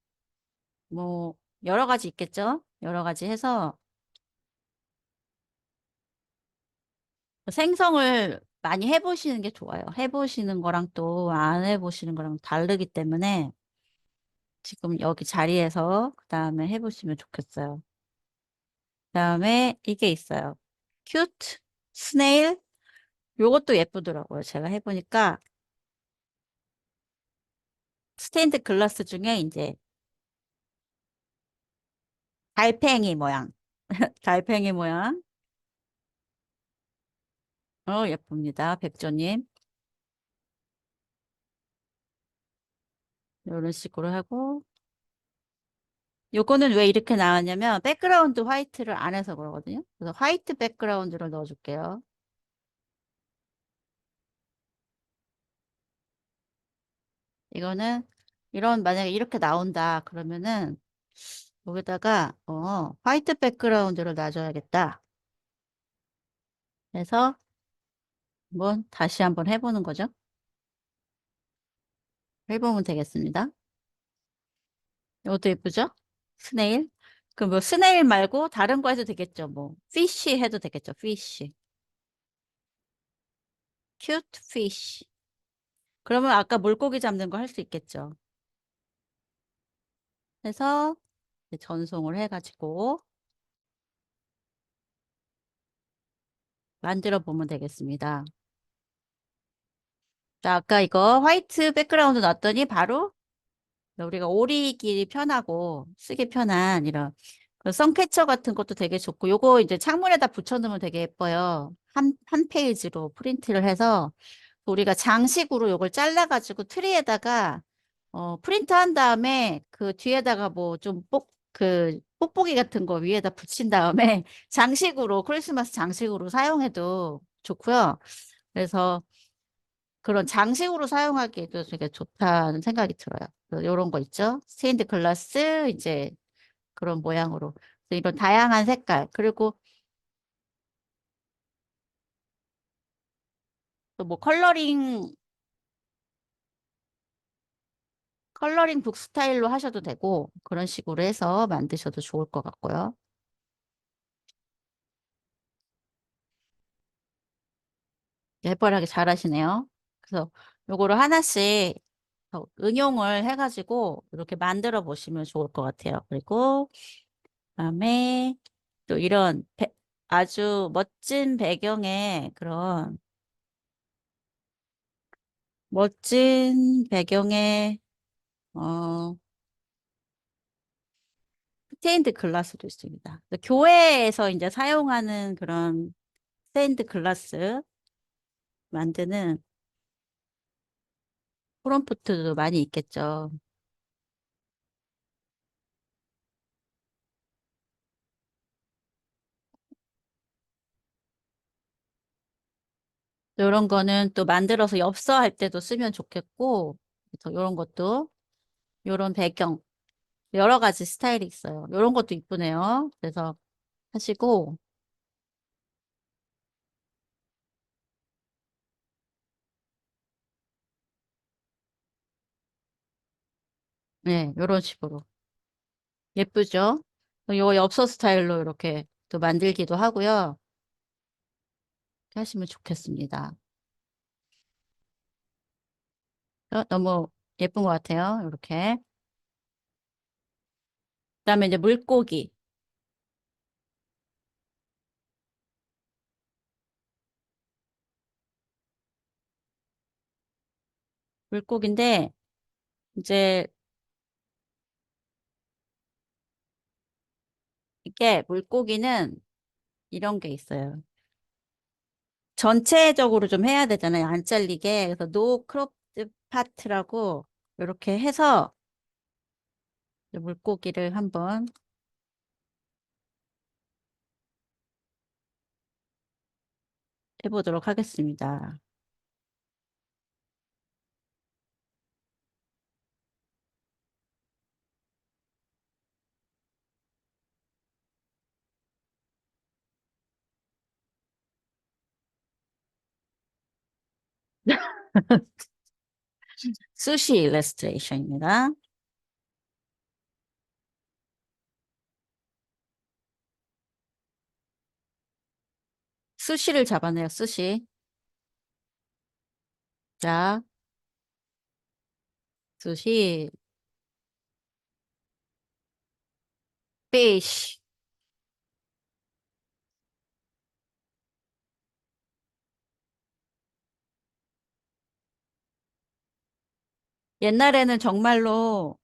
Speaker 1: 뭐 여러 가지 있겠죠. 여러 가지 해서 생성을 많이 해보시는 게 좋아요. 해보시는 거랑 또 안 해보시는 거랑 다르기 때문에 지금 여기 자리에서 그 다음에 해보시면 좋겠어요. 그 다음에 이게 있어요. 큐트 스네일 요것도 예쁘더라고요. 제가 해보니까 스테인드 글라스 중에 이제 달팽이 모양 달팽이 모양 예쁩니다. 백조님 이런 식으로 하고 요거는 왜 이렇게 나왔냐면 백그라운드 화이트를 안 해서 그러거든요. 그래서 화이트 백그라운드를 넣어줄게요. 이거는 이런 만약에 이렇게 나온다 그러면은 여기다가 화이트 백그라운드를 놔줘야겠다. 그래서 한번 다시 한번 해보는 거죠. 해보면 되겠습니다. 이것도 예쁘죠? 스네일. 그럼 뭐 스네일 말고 다른 거 해도 되겠죠. 뭐 피쉬 해도 되겠죠. 피쉬. 큐트 피쉬. 그러면 아까 물고기 잡는 거 할 수 있겠죠. 해서 이제 전송을 해가지고 만들어 보면 되겠습니다. 자, 아까 이거 화이트 백그라운드 놨더니 바로 우리가 오리기 편하고 쓰기 편한 이런 그 선캐쳐 같은 것도 되게 좋고 요거 이제 창문에다 붙여놓으면 되게 예뻐요. 한 페이지로 프린트를 해서 우리가 장식으로 요걸 잘라가지고 트리에다가 프린트 한 다음에 그 뒤에다가 뭐 좀 그 뽁뽁이 같은 거 위에다 붙인 다음에 장식으로 크리스마스 장식으로 사용해도 좋고요. 그래서 그런 장식으로 사용하기에도 되게 좋다는 생각이 들어요. 이런 거 있죠? 스테인드 글라스 이제 그런 모양으로 이런 다양한 색깔 그리고 또 뭐 컬러링 북 스타일로 하셔도 되고 그런 식으로 해서 만드셔도 좋을 것 같고요. 예뻐하게 잘하시네요. 그래서 요거를 하나씩 응용을 해가지고 이렇게 만들어 보시면 좋을 것 같아요. 그리고 그다음에 또 이런 아주 멋진 배경에 그런 멋진 배경에 어 스테인드 글라스도 있습니다. 교회에서 이제 사용하는 그런 스테인드 글라스 만드는 프롬프트도 많이 있겠죠. 이런 거는 또 만들어서 엽서할 때도 쓰면 좋겠고, 이런 것도, 이런 배경, 여러 가지 스타일이 있어요. 이런 것도 이쁘네요. 그래서 하시고, 네, 이런 식으로. 예쁘죠? 요 엽서 스타일로 이렇게 또 만들기도 하고요. 이렇게 하시면 좋겠습니다. 너무 예쁜 것 같아요. 이렇게. 그다음에 이제 물고기. 물고기인데, 이제 이게 물고기는 이런 게 있어요. 전체적으로 좀 해야 되잖아요. 안 잘리게. 그래서 노 크롭드 파트라고 이렇게 해서 물고기를 한번 해보도록 하겠습니다. 수시 일러스트레이션입니다. 수시를 잡아내요. 수시. 자, 수시, fish. 옛날에는 정말로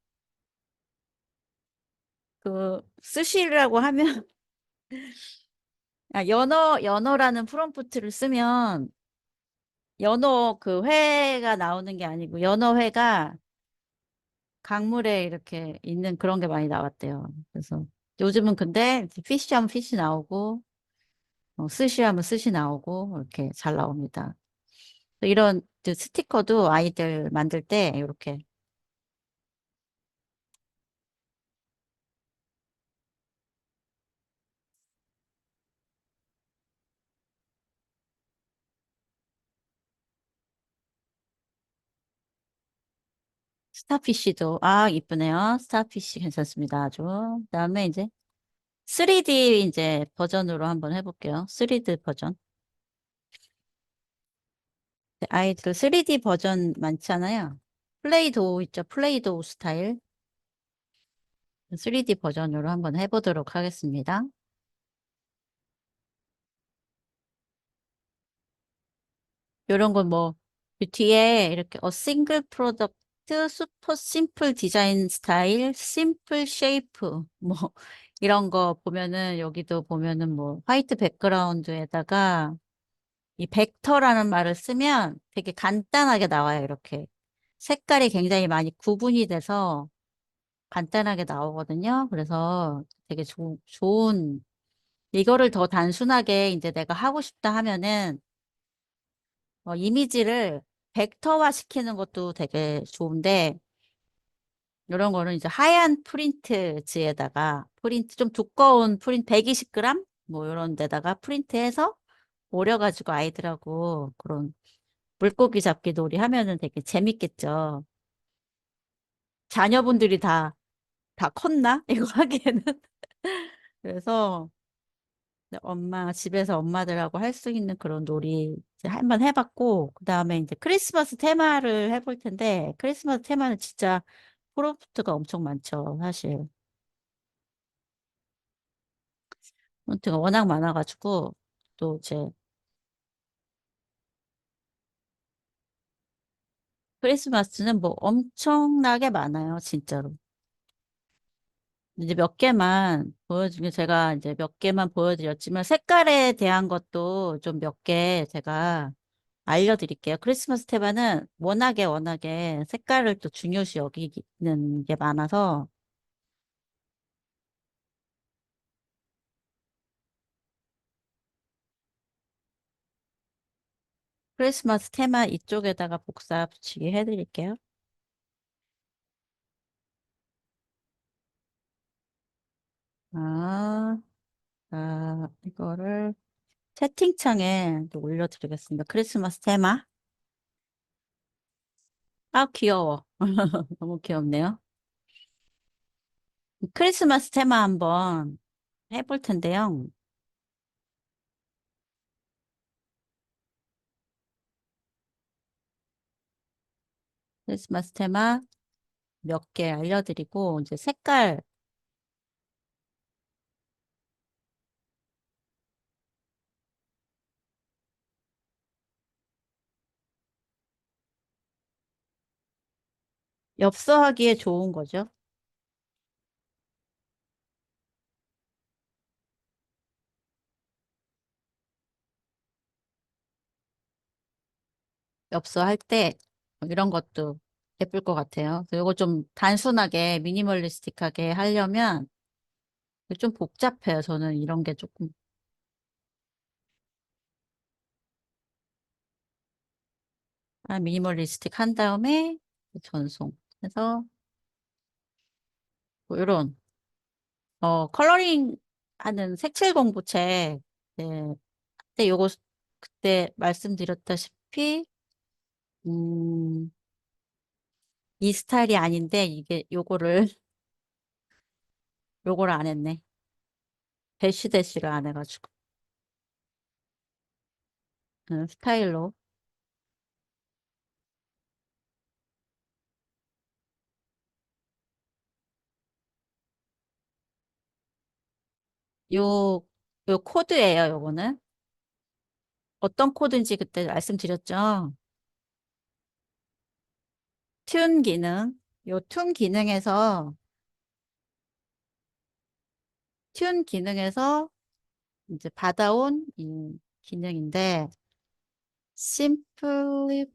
Speaker 1: 그 스시라고 하면 연어라는 프롬프트를 쓰면 연어 그 회가 나오는 게 아니고 연어회가 강물에 이렇게 있는 그런 게 많이 나왔대요. 그래서 요즘은 근데 피쉬 하면 피쉬 나오고 스시 하면 스시 나오고 이렇게 잘 나옵니다. 이런 그 스티커도 아이들 만들 때 이렇게 스타피쉬도, 아, 이쁘네요. 스타피쉬 괜찮습니다. 아주. 그다음에 이제 3D 이제 버전으로 한번 해볼게요. 3D 버전. 네, 아이들 3D 버전 많잖아요. 플레이도우 있죠. 플레이도우 스타일. 3D 버전으로 한번 해보도록 하겠습니다. 이런 건 뭐, 그 뒤에 이렇게 single product, super simple design style, simple shape, 뭐, 이런 거 보면은, 여기도 보면은 뭐, 화이트 백그라운드에다가 이 벡터라는 말을 쓰면 되게 간단하게 나와요, 이렇게. 색깔이 굉장히 많이 구분이 돼서 간단하게 나오거든요. 그래서 되게 좋은, 이거를 더 단순하게 이제 내가 하고 싶다 하면은, 이미지를 벡터화 시키는 것도 되게 좋은데, 이런 거는 이제 하얀 프린트지에다가, 프린트, 좀 두꺼운 프린트, 120g? 뭐 이런 데다가 프린트해서 오려가지고 아이들하고 그런 물고기 잡기 놀이 하면은 되게 재밌겠죠. 자녀분들이 다 컸나? 이거 하기에는. 그래서 집에서 엄마들하고 할 수 있는 그런 놀이 이제 한번 해봤고, 그 다음에 이제 크리스마스 테마를 해볼 텐데, 크리스마스 테마는 진짜 프롬프트가 엄청 많죠, 사실. 프롬프트가 워낙 많아가지고, 또 이제 크리스마스는 뭐 엄청나게 많아요, 진짜로. 이제 몇 개만 제가 이제 몇 개만 보여드렸지만, 색깔에 대한 것도 좀 몇 개 제가 알려드릴게요. 크리스마스 테마는 워낙에 색깔을 또 중요시 여기는 게 많아서, 크리스마스 테마 이쪽에다가 복사 붙이기 해드릴게요. 아, 이거를 채팅창에 또 올려드리겠습니다. 크리스마스 테마. 아, 귀여워. 너무 귀엽네요. 크리스마스 테마 한번 해볼 텐데요. 크리스마스 테마 몇 개 알려드리고, 이제 색깔, 엽서하기에 좋은 거죠. 엽서할 때 이런 것도 예쁠 것 같아요. 그래서 이거 좀 단순하게 미니멀리스틱하게 하려면 좀 복잡해요. 저는 이런 게 조금 미니멀리스틱 한 다음에 전송. 그래서 뭐 이런 컬러링 하는 색칠 공부책. 네. 그때 요거 그때 말씀드렸다시피 음, 이 스타일이 아닌데 이게 요거를 안 했네. 대시를 안 해가지고 스타일로 요 요 코드예요. 요거는 어떤 코드인지 그때 말씀드렸죠. 튠 기능. 요 튠 기능에서 이제 받아온 이 기능인데 simplified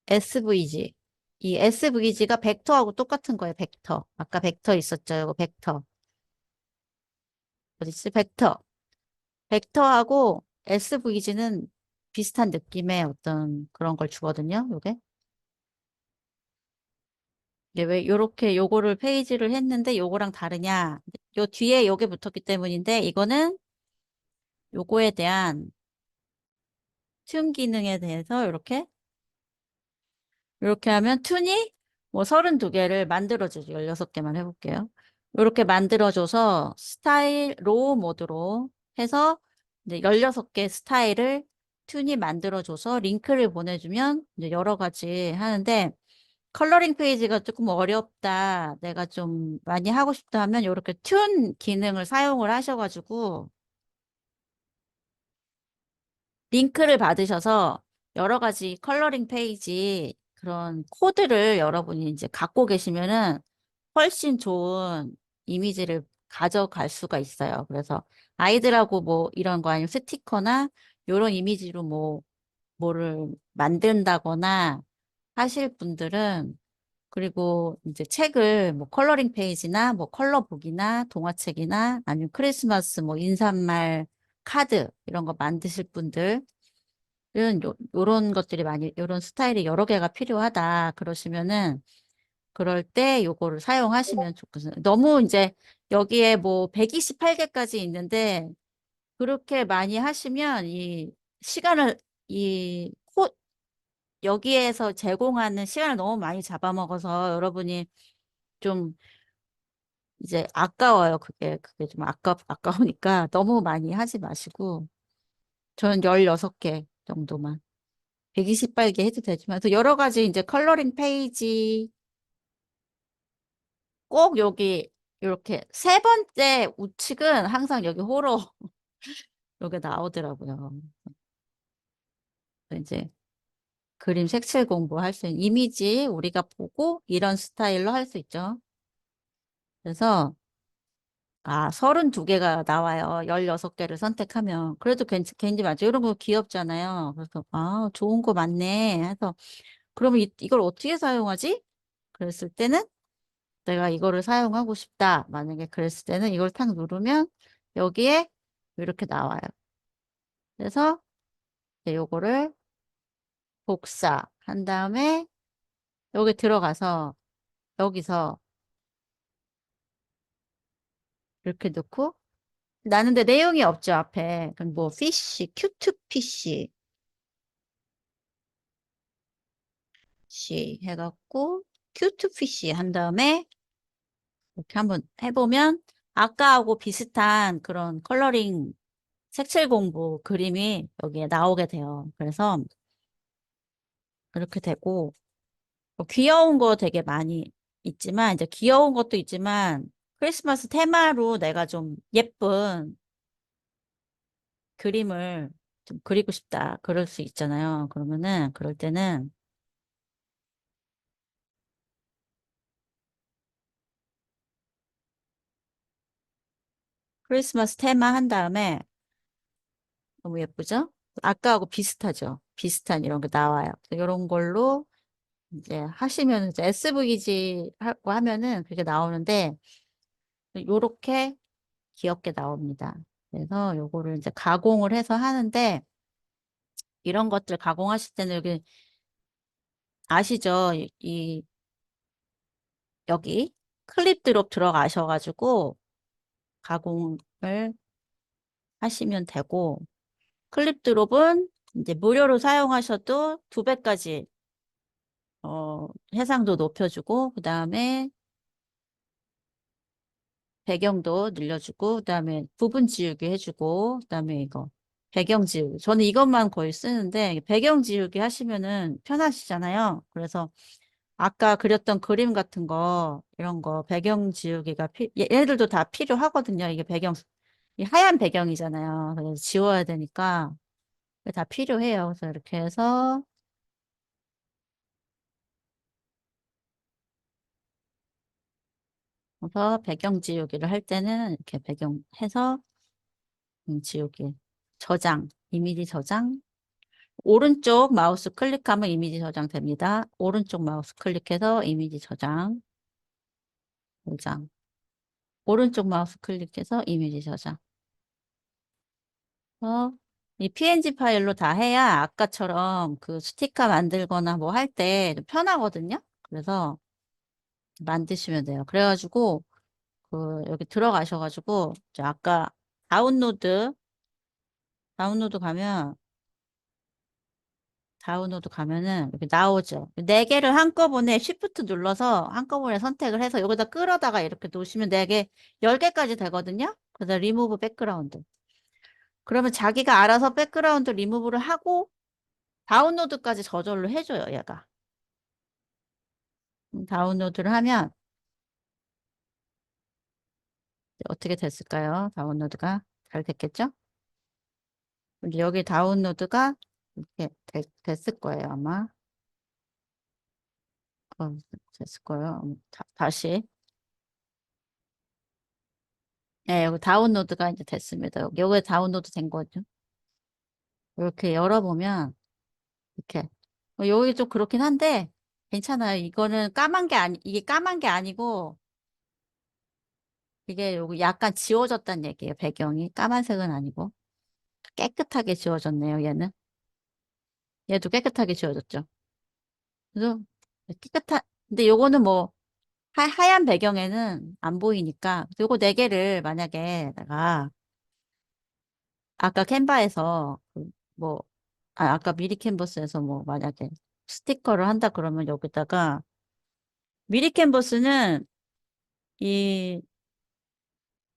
Speaker 1: SVG. 이 SVG가 벡터하고 똑같은 거예요. 벡터. 아까 벡터 있었죠. 이거 벡터. 어디 있지? 벡터. 벡터하고 SVG는 비슷한 느낌의 어떤 그런 걸 주거든요. 요게. 이제 왜 요렇게 요거를 페이지를 했는데 요거랑 다르냐? 요 뒤에 요게 붙었기 때문인데 이거는 요거에 대한 튠 기능에 대해서 이렇게 이렇게 하면 툰이 뭐 32개를 만들어주죠. 16개만 해볼게요. 이렇게 만들어줘서 스타일 로우 모드로 해서 이제 16개 스타일을 툰이 만들어줘서 링크를 보내주면 이제 여러 가지 하는데 컬러링 페이지가 조금 어렵다. 내가 좀 많이 하고 싶다 하면 이렇게 튠 기능을 사용을 하셔가지고 링크를 받으셔서 여러 가지 컬러링 페이지 그런 코드를 여러분이 이제 갖고 계시면은 훨씬 좋은 이미지를 가져갈 수가 있어요. 그래서 아이들하고 뭐 이런 거 아니면 스티커나 이런 이미지로 뭐를 만든다거나 하실 분들은 그리고 이제 책을 뭐 컬러링 페이지나 뭐 컬러북이나 동화책이나 아니면 크리스마스 뭐 인사말 카드 이런 거 만드실 분들은 요런 것들이 많이 요런 스타일이 여러 개가 필요하다 그러시면은 그럴 때 요거를 사용하시면 좋거든요. 너무 이제 여기에 뭐 128개까지 있는데 그렇게 많이 하시면 이 시간을 이 여기에서 제공하는 시간을 너무 많이 잡아먹어서 여러분이 좀 이제 아까워요. 그게 좀 아까우니까 너무 많이 하지 마시고 저는 16개 정도만 128개 해도 되지만 또 여러 가지 이제 컬러링 페이지 꼭 여기 이렇게 세 번째 우측은 항상 여기 호러 여기 나오더라고요. 이제 그림 색칠 공부할 수 있는 이미지 우리가 보고 이런 스타일로 할 수 있죠. 그래서 32개가 나와요. 16개를 선택하면. 그래도 괜히 맞죠. 이런 거 귀엽잖아요. 그래서, 좋은 거 많네. 해서, 그러면 이걸 어떻게 사용하지? 그랬을 때는 내가 이거를 사용하고 싶다. 만약에 그랬을 때는 이걸 탁 누르면 여기에 이렇게 나와요. 그래서 이제 요거를 복사한 다음에 여기 들어가서 여기서 이렇게 넣고 나는 데 내용이 없죠. 앞에. 그럼 뭐 피쉬, 큐트 피쉬 시 해갖고 큐트피쉬 한 다음에 이렇게 한번 해보면 아까하고 비슷한 그런 컬러링 색칠 공부 그림이 여기에 나오게 돼요. 그래서 그렇게 되고 뭐 귀여운 거 되게 많이 있지만 이제 귀여운 것도 있지만 크리스마스 테마로 내가 좀 예쁜 그림을 좀 그리고 싶다. 그럴 수 있잖아요. 그러면은 그럴 때는 크리스마스 테마 한 다음에 너무 예쁘죠? 아까하고 비슷하죠? 비슷한 이런 게 나와요. 이런 걸로 이제 하시면 이제 SVG 하고 하면은 그게 나오는데 요렇게 귀엽게 나옵니다. 그래서 요거를 이제 가공을 해서 하는데 이런 것들 가공하실 때는 여기 아시죠? 여기 클립 드롭 들어가셔가지고 가공을 하시면 되고 클립 드롭은 이제 무료로 사용하셔도 2배까지 해상도 높여주고, 그 다음에 배경도 늘려주고, 그 다음에 부분 지우기 해주고, 그 다음에 이거 배경 지우기. 저는 이것만 거의 쓰는데, 배경 지우기 하시면은 편하시잖아요. 그래서 아까 그렸던 그림 같은 거, 이런 거, 배경 지우기가 얘네들도 다 필요하거든요. 이게 이 하얀 배경이잖아요. 그래서 지워야 되니까, 그게 다 필요해요. 그래서 이렇게 해서, 배경 지우기를 할 때는 이렇게 배경해서 지우개, 저장, 이미지 저장. 오른쪽 마우스 클릭하면 이미지 저장 됩니다. 오른쪽 마우스 클릭해서 이미지 저장, 저장. 오른쪽 마우스 클릭해서 이미지 저장. 이 PNG 파일로 다 해야 아까처럼 그 스티커 만들거나 뭐 할 때 편하거든요. 그래서 만드시면 돼요. 그래가지고 여기 들어가셔가지고 이제 아까 다운로드 가면 다운로드 가면은 이렇게 나오죠. 네 개를 한꺼번에 쉬프트 눌러서 한꺼번에 선택을 해서 여기다 끌어다가 이렇게 놓으시면 네 개, 10개까지 되거든요. 그래서 리무브 백그라운드. 그러면 자기가 알아서 백그라운드 리무브를 하고 다운로드까지 저절로 해줘요, 얘가. 다운로드를 하면 어떻게 됐을까요? 다운로드가 잘 됐겠죠? 이제 여기 다운로드가 이렇게 됐을 거예요, 아마. 됐을 거예요. 다시. 네, 여기 다운로드가 이제 됐습니다. 여기 다운로드 된 거죠. 이렇게 열어보면, 이렇게. 여기 좀 그렇긴 한데, 괜찮아요. 이거는 이게 까만 게 아니고, 이게 여기 약간 지워졌다는 얘기예요. 배경이. 까만색은 아니고. 깨끗하게 지워졌네요, 얘는. 얘도 깨끗하게 지워졌죠. 그래서 근데 요거는 뭐, 하얀 배경에는 안 보이니까, 요거 네 개를 만약에 내가 아까 캔바에서 뭐, 아까 미리 캔버스에서 뭐 만약에 스티커를 한다 그러면 여기다가 미리 캔버스는 이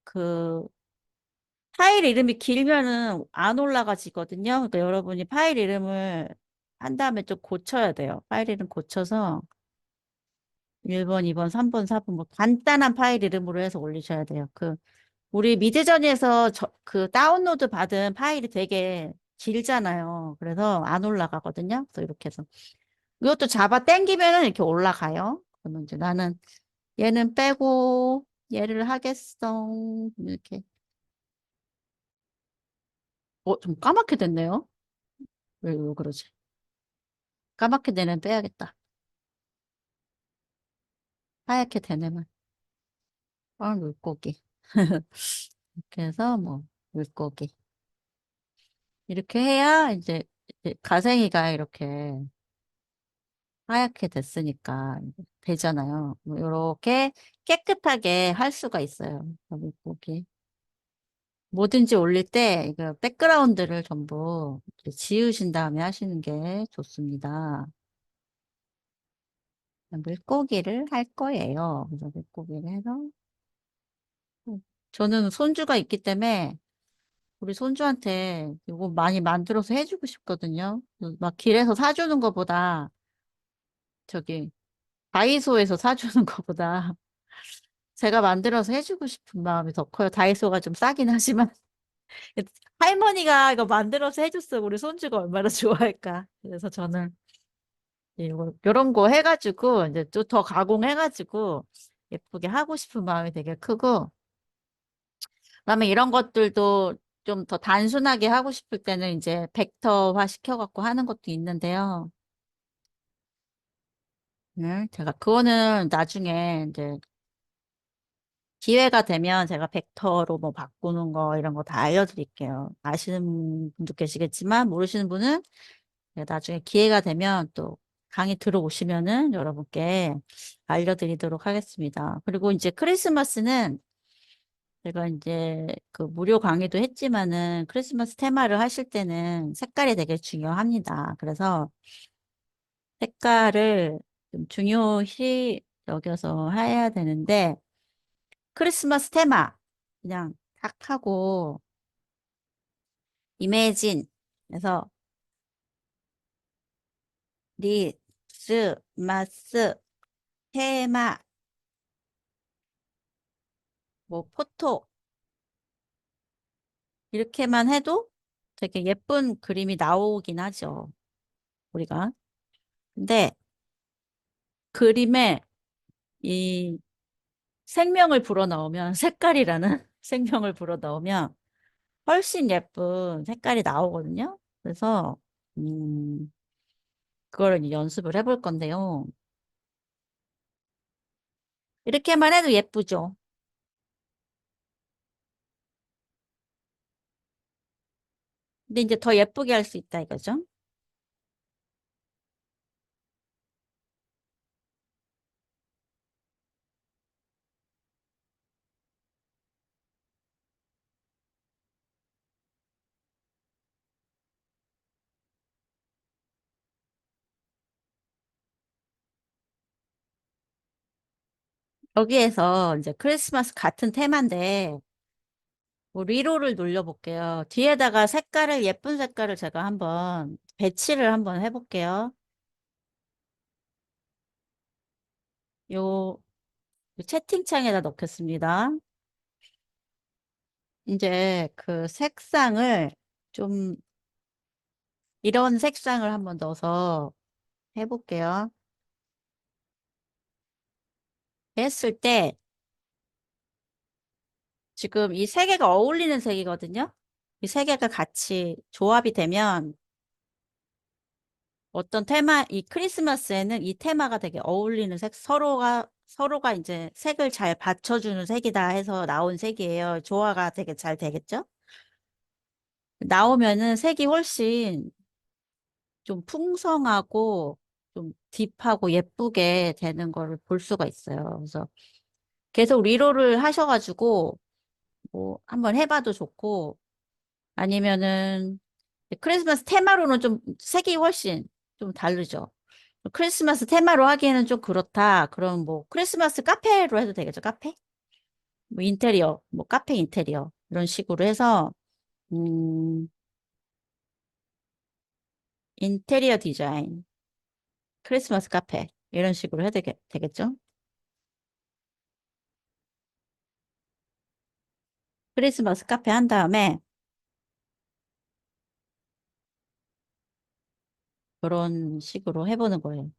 Speaker 1: 그 파일 이름이 길면은 안 올라가지거든요. 그러니까 여러분이 파일 이름을 한 다음에 좀 고쳐야 돼요. 파일 이름 고쳐서 1번, 2번, 3번, 4번 뭐 간단한 파일 이름으로 해서 올리셔야 돼요. 우리 미드저니에서 그 다운로드 받은 파일이 되게 길잖아요. 그래서 안 올라가거든요. 그래서 이렇게 해서 이것도 잡아 당기면은 이렇게 올라가요. 그러면 이제 나는 얘는 빼고 얘를 하겠어. 이렇게. 좀 까맣게 됐네요. 왜 그러지? 까맣게 되는 빼야겠다. 하얗게 되네만. 물고기. 이렇게 해서 뭐 물고기. 이렇게 해야 이제 가생이가 이렇게 하얗게 됐으니까 되잖아요. 뭐 이렇게 깨끗하게 할 수가 있어요. 물고기. 뭐든지 올릴 때 이거 백그라운드를 전부 이렇게 지우신 다음에 하시는 게 좋습니다. 물고기를 할 거예요. 그래서 물고기를 해서 저는 손주가 있기 때문에 우리 손주한테 이거 많이 만들어서 해주고 싶거든요. 막 길에서 사주는 것보다 저기 다이소에서 사주는 것보다 제가 만들어서 해주고 싶은 마음이 더 커요. 다이소가 좀 싸긴 하지만 할머니가 이거 만들어서 해줬어. 우리 손주가 얼마나 좋아할까. 그래서 저는 요런 거 해가지고 이제 또 더 가공해가지고 예쁘게 하고 싶은 마음이 되게 크고 그다음에 이런 것들도 좀 더 단순하게 하고 싶을 때는 이제 벡터화 시켜갖고 하는 것도 있는데요. 네, 제가 그거는 나중에 이제 기회가 되면 제가 벡터로 뭐 바꾸는 거 이런 거 다 알려드릴게요. 아시는 분도 계시겠지만 모르시는 분은 제가 나중에 기회가 되면 또 강의 들어오시면은 여러분께 알려드리도록 하겠습니다. 그리고 이제 크리스마스는 제가 이제 그 무료 강의도 했지만은 크리스마스 테마를 하실 때는 색깔이 되게 중요합니다. 그래서 색깔을 좀 중요시 여겨서 해야 되는데 크리스마스 테마 그냥 딱 하고 이매진 그래서 리스마스 테마 뭐 포토 이렇게만 해도 되게 예쁜 그림이 나오긴 하죠. 우리가. 근데 그림에 이 생명을 불어넣으면 색깔이라는 생명을 불어넣으면 훨씬 예쁜 색깔이 나오거든요. 그래서 음, 그거를 이제 연습을 해볼 건데요. 이렇게만 해도 예쁘죠. 근데 이제 더 예쁘게 할 수 있다 이거죠. 여기에서 이제 크리스마스 같은 테마인데, 뭐 리로를 눌려볼게요. 뒤에다가 색깔을, 예쁜 색깔을 제가 한번 배치를 한번 해볼게요. 요 채팅창에다 넣겠습니다. 이제 그 색상을 좀 이런 색상을 한번 넣어서 해볼게요. 했을 때 지금 이 세 개가 어울리는 색이거든요. 이 세 개가 같이 조합이 되면 어떤 테마, 이 크리스마스에는 이 테마가 되게 어울리는 색, 서로가 이제 색을 잘 받쳐주는 색이다 해서 나온 색이에요. 조화가 되게 잘 되겠죠? 나오면은 색이 훨씬 좀 풍성하고 좀 딥하고 예쁘게 되는 거를 볼 수가 있어요. 그래서 계속 리로를 하셔가지고 뭐 한번 해봐도 좋고 아니면은 크리스마스 테마로는 좀 색이 훨씬 좀 다르죠. 크리스마스 테마로 하기에는 좀 그렇다. 그럼 뭐 크리스마스 카페로 해도 되겠죠. 카페? 뭐 인테리어, 뭐 카페 인테리어 이런 식으로 해서 음, 인테리어 디자인, 크리스마스 카페 이런 식으로 해도 되겠죠. 크리스마스 카페 한 다음에 그런 식으로 해보는 거예요.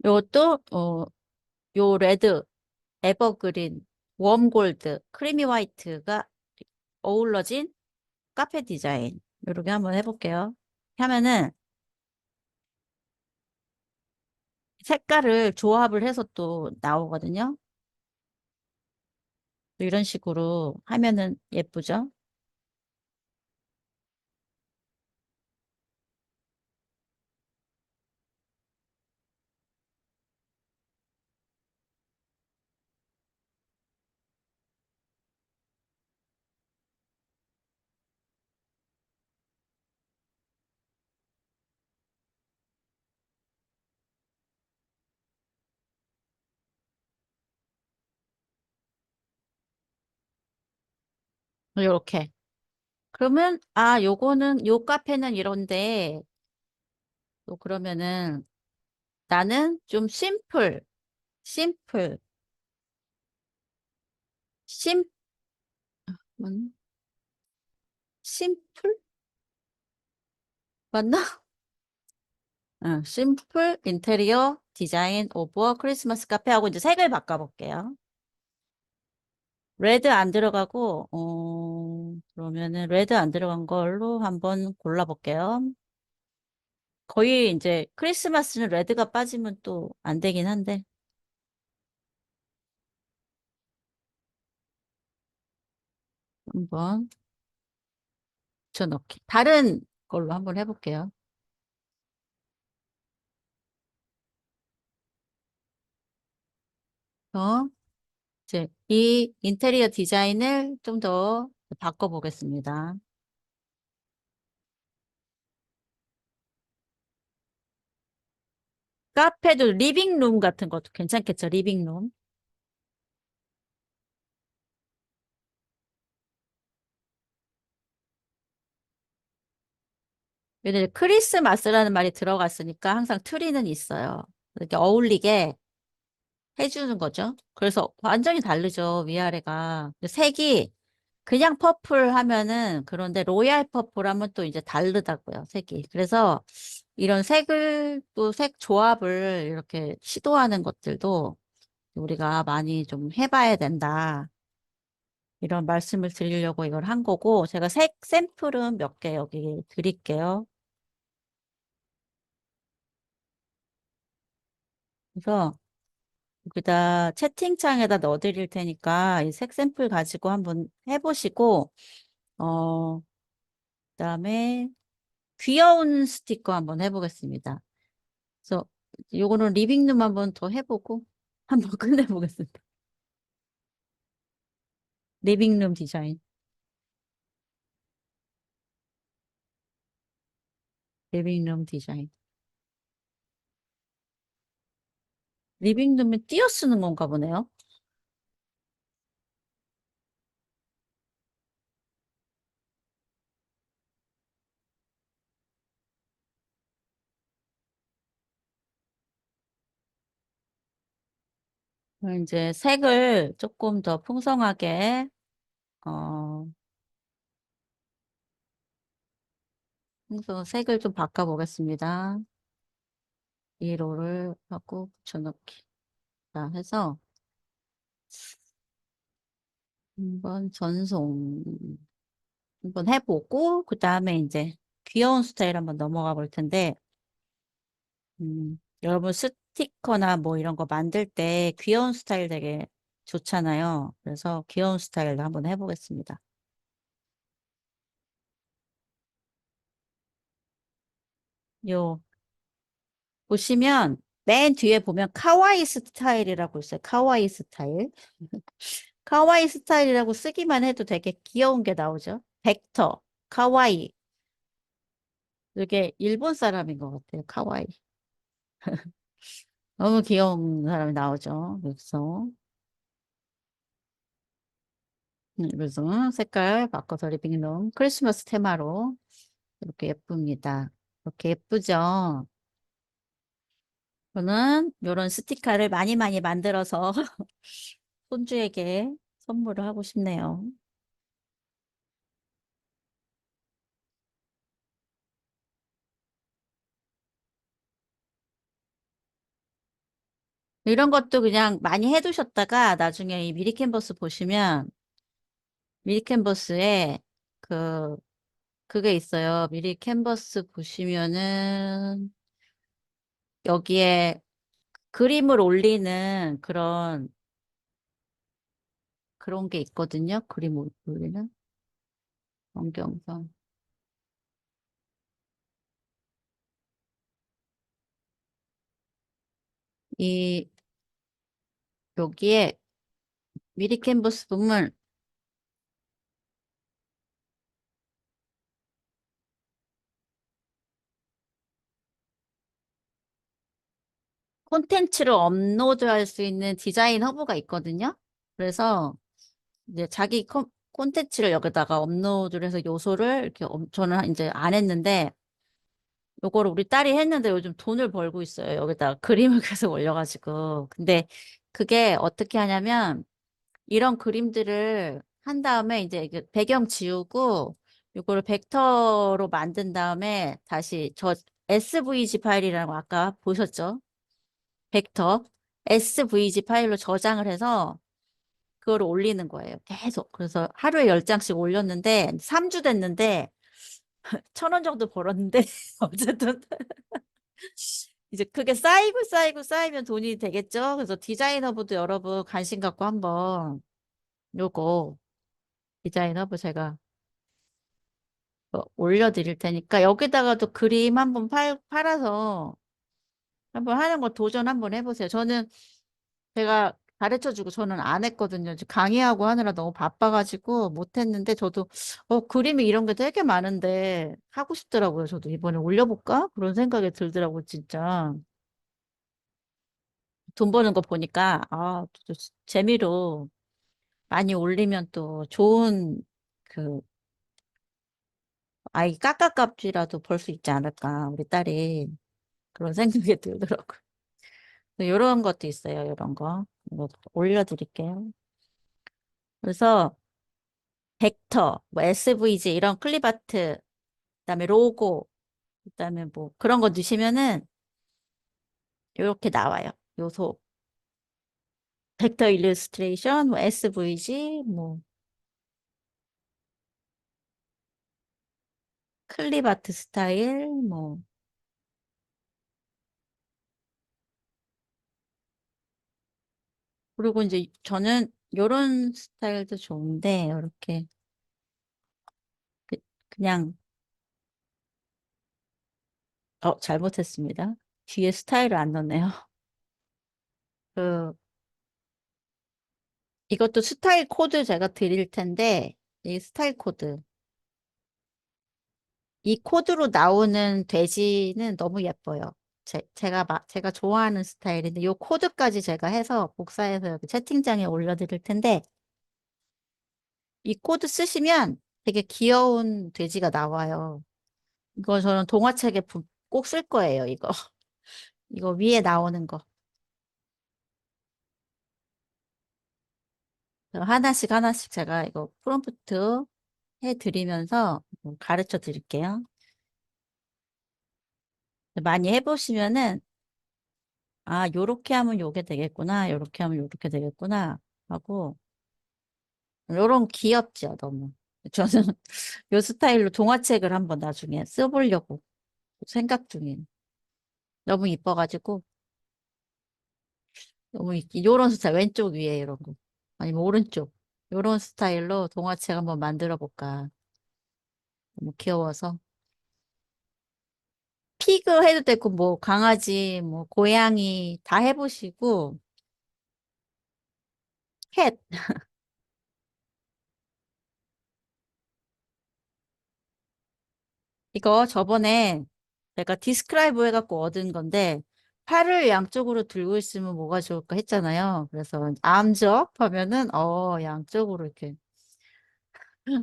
Speaker 1: 요것도 요 레드, 에버그린, 웜골드, 크리미 화이트가 어우러진 카페 디자인 이렇게 한번 해볼게요. 하면은 색깔을 조합을 해서 또 나오거든요. 이런 식으로 하면은 예쁘죠? 이렇게. 그러면 요거는 요 카페는 이런데 또 그러면은 나는 좀 심플, 심, 음, 심플? 맞나? 응, 심플 인테리어 디자인 오버 크리스마스 카페하고 이제 색을 바꿔볼게요. 레드 안 들어가고, 그러면은 레드 안 들어간 걸로 한번 골라볼게요. 거의 이제 크리스마스는 레드가 빠지면 또 안 되긴 한데, 한번 붙여넣기. 다른 걸로 한번 해볼게요. 이제 이 인테리어 디자인을 좀 더 바꿔보겠습니다. 카페도 리빙룸 같은 것도 괜찮겠죠, 리빙룸. 왜냐면 크리스마스라는 말이 들어갔으니까 항상 트리는 있어요. 이렇게 어울리게 해주는 거죠. 그래서 완전히 다르죠, 위아래가. 색이 그냥 퍼플 하면은 그런데 로얄 퍼플 하면 또 이제 다르다고요, 색이. 그래서 이런 색을 또 색 조합을 이렇게 시도하는 것들도 우리가 많이 좀 해봐야 된다. 이런 말씀을 드리려고 이걸 한 거고, 제가 색 샘플은 몇 개 여기 드릴게요. 그래서 여기다 채팅창에다 넣어드릴 테니까 이 색 샘플 가지고 한번 해보시고, 어, 그다음에 귀여운 스티커 한번 해보겠습니다. 그래서 요거는 리빙룸 한번 더 해보고 한번 끝내보겠습니다. 리빙룸 디자인, 리빙룸 디자인. 리빙룸에 띄어 쓰는 건가 보네요. 그럼 이제 색을 조금 더 풍성하게, 어, 색을 좀 바꿔보겠습니다. 1호를 하고 붙여넣기. 자, 해서 한번 전송 한번 해보고, 그 다음에 이제 귀여운 스타일 한번 넘어가 볼 텐데, 여러분 스티커나 뭐 이런 거 만들 때 귀여운 스타일 되게 좋잖아요. 그래서 귀여운 스타일로 한번 해보겠습니다. 요, 보시면 맨 뒤에 보면 카와이 스타일이라고 있어요. 카와이 스타일. 카와이 스타일이라고 쓰기만 해도 되게 귀여운 게 나오죠. 벡터, 카와이. 이게 일본 사람인 것 같아요. 카와이. 너무 귀여운 사람이 나오죠. 그래서 색깔 바꿔서 리빙룸 크리스마스 테마로 이렇게 예쁩니다. 이렇게 예쁘죠? 저는 이런 스티커를 많이 많이 만들어서 손주에게 선물을 하고 싶네요. 이런 것도 그냥 많이 해두셨다가 나중에 이 미리 캔버스 보시면 미리 캔버스에 그 그게 있어요. 미리 캔버스 보시면은 여기에 그림을 올리는 그런 게 있거든요. 그림 올리는 원경선. 이 여기에 미리 캔버스 보면 콘텐츠를 업로드할 수 있는 디자인 허브가 있거든요. 그래서 이제 자기 콘텐츠를 여기다가 업로드를 해서 요소를 이렇게 저는 이제 안 했는데 요거를 우리 딸이 했는데 요즘 돈을 벌고 있어요. 여기다가 그림을 계속 올려가지고. 근데 그게 어떻게 하냐면 이런 그림들을 한 다음에 이제 이게 배경 지우고 요거를 벡터로 만든 다음에 다시 저 SVG 파일이라는 거 아까 보셨죠? 벡터 SVG 파일로 저장을 해서 그걸 올리는 거예요. 계속. 그래서 하루에 10장씩 올렸는데 3주 됐는데 1,000원 정도 벌었는데 어쨌든 이제 그게 쌓이고 쌓이고 쌓이면 돈이 되겠죠. 그래서 디자이너분도 여러분 관심 갖고 한번 요거 디자이너분 제가 올려드릴 테니까 여기다가도 그림 한번 팔아서 한번 하는 거 도전 한번 해보세요. 저는 제가 가르쳐주고 저는 안 했거든요. 지금 강의하고 하느라 너무 바빠가지고 못했는데 저도 그림이 이런 게 되게 많은데 하고 싶더라고요. 저도 이번에 올려볼까? 그런 생각이 들더라고요. 진짜 돈 버는 거 보니까 또 재미로 많이 올리면 또 좋은 그 아이 깎아값이라도 벌 수 있지 않을까 우리 딸이 그런 생각이 들더라고요. 이런 것도 있어요. 이런 거 이거 올려드릴게요. 그래서 벡터, 뭐 SVG 이런 클립아트, 그다음에 로고, 그다음에 뭐 그런 거 넣으시면은 이렇게 나와요. 요소 벡터 일러스트레이션, 뭐 SVG, 뭐 클립아트 스타일, 뭐 그리고 이제 저는 요런 스타일도 좋은데 이렇게 그, 그냥 잘못했습니다. 뒤에 스타일을 안 넣네요. 그 이것도 스타일 코드 제가 드릴 텐데 이 스타일 코드 이 코드로 나오는 돼지는 너무 예뻐요. 제가 좋아하는 스타일인데, 요 코드까지 제가 해서 복사해서 여기 채팅창에 올려드릴 텐데, 이 코드 쓰시면 되게 귀여운 돼지가 나와요. 이거 저는 동화책에 꼭 쓸 거예요, 이거. 이거 위에 나오는 거. 하나씩 하나씩 제가 이거 프롬프트 해드리면서 가르쳐 드릴게요. 많이 해보시면은, 아, 요렇게 하면 요게 되겠구나, 요렇게 하면 요렇게 되겠구나, 하고, 요런 귀엽죠, 너무. 저는 요 스타일로 동화책을 한번 나중에 써보려고 생각 중이에요. 너무 이뻐가지고, 요런 스타일, 왼쪽 위에 이런 거. 아니면 오른쪽. 요런 스타일로 동화책 한번 만들어 볼까. 너무 귀여워서. 피그 해도 되고, 뭐, 강아지, 뭐, 고양이 다 해보시고, 캣. 이거 저번에 내가 디스크라이브 해갖고 얻은 건데, 팔을 양쪽으로 들고 있으면 뭐가 좋을까 했잖아요. 그래서 암즈업 하면은, 양쪽으로 이렇게,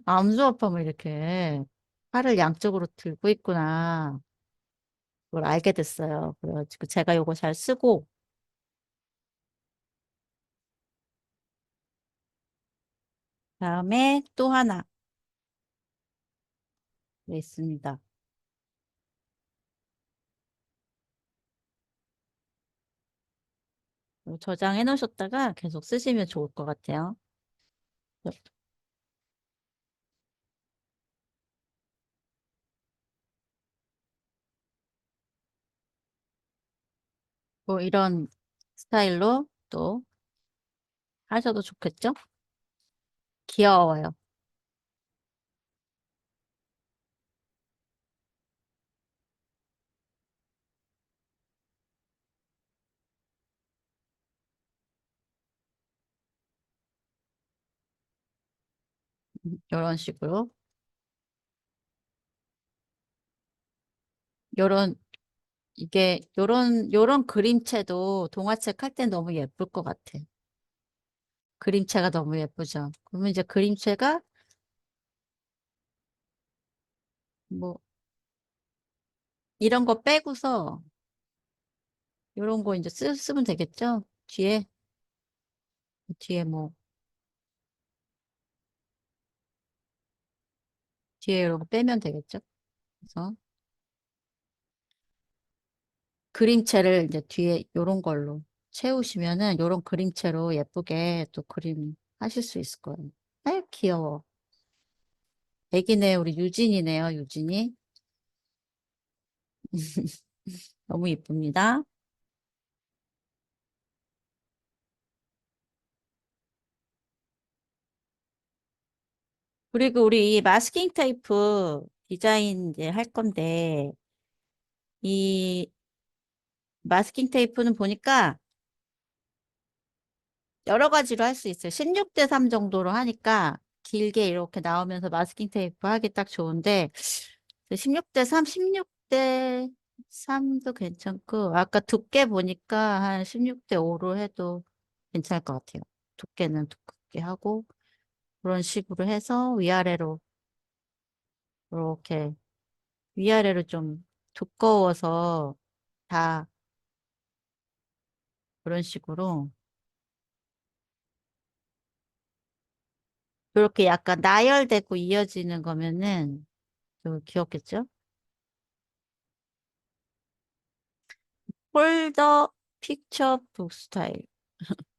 Speaker 1: 암즈업 하면 이렇게 팔을 양쪽으로 들고 있구나. 그걸 알게 됐어요. 그래가지고 제가 요거 잘 쓰고, 다음에 또 하나 있습니다. 저장해 놓으셨다가 계속 쓰시면 좋을 것 같아요. 뭐 이런 스타일로 또 하셔도 좋겠죠? 귀여워요. 이런 식으로. 요런, 요런 그림체도 동화책 할 때 너무 예쁠 것 같아. 그림체가 너무 예쁘죠? 그러면 이제 그림체가 뭐, 이런 거 빼고서 요런 거 이제 쓰면 되겠죠? 뒤에 뭐, 뒤에 이런 거 빼면 되겠죠? 그래서 그림체를 이제 뒤에 요런 걸로 채우시면은 요런 그림체로 예쁘게 또 그림 하실 수 있을 거예요. 아유, 귀여워. 애기네, 우리 유진이네요, 유진이. 너무 이쁩니다. 그리고 우리 이 마스킹 테이프 디자인 이제 할 건데, 이 마스킹 테이프는 보니까 여러 가지로 할 수 있어요. 16대 3 정도로 하니까 길게 이렇게 나오면서 마스킹 테이프 하기 딱 좋은데, 16대 3, 16대 3도 괜찮고, 아까 두께 보니까 한 16대 5로 해도 괜찮을 것 같아요. 두께는 두껍게 하고, 그런 식으로 해서 위아래로, 이렇게, 위아래로 좀 두꺼워서 다 그런 식으로, 이렇게 약간 나열되고 이어지는 거면은 좀 귀엽겠죠? 폴더 픽처 북 스타일.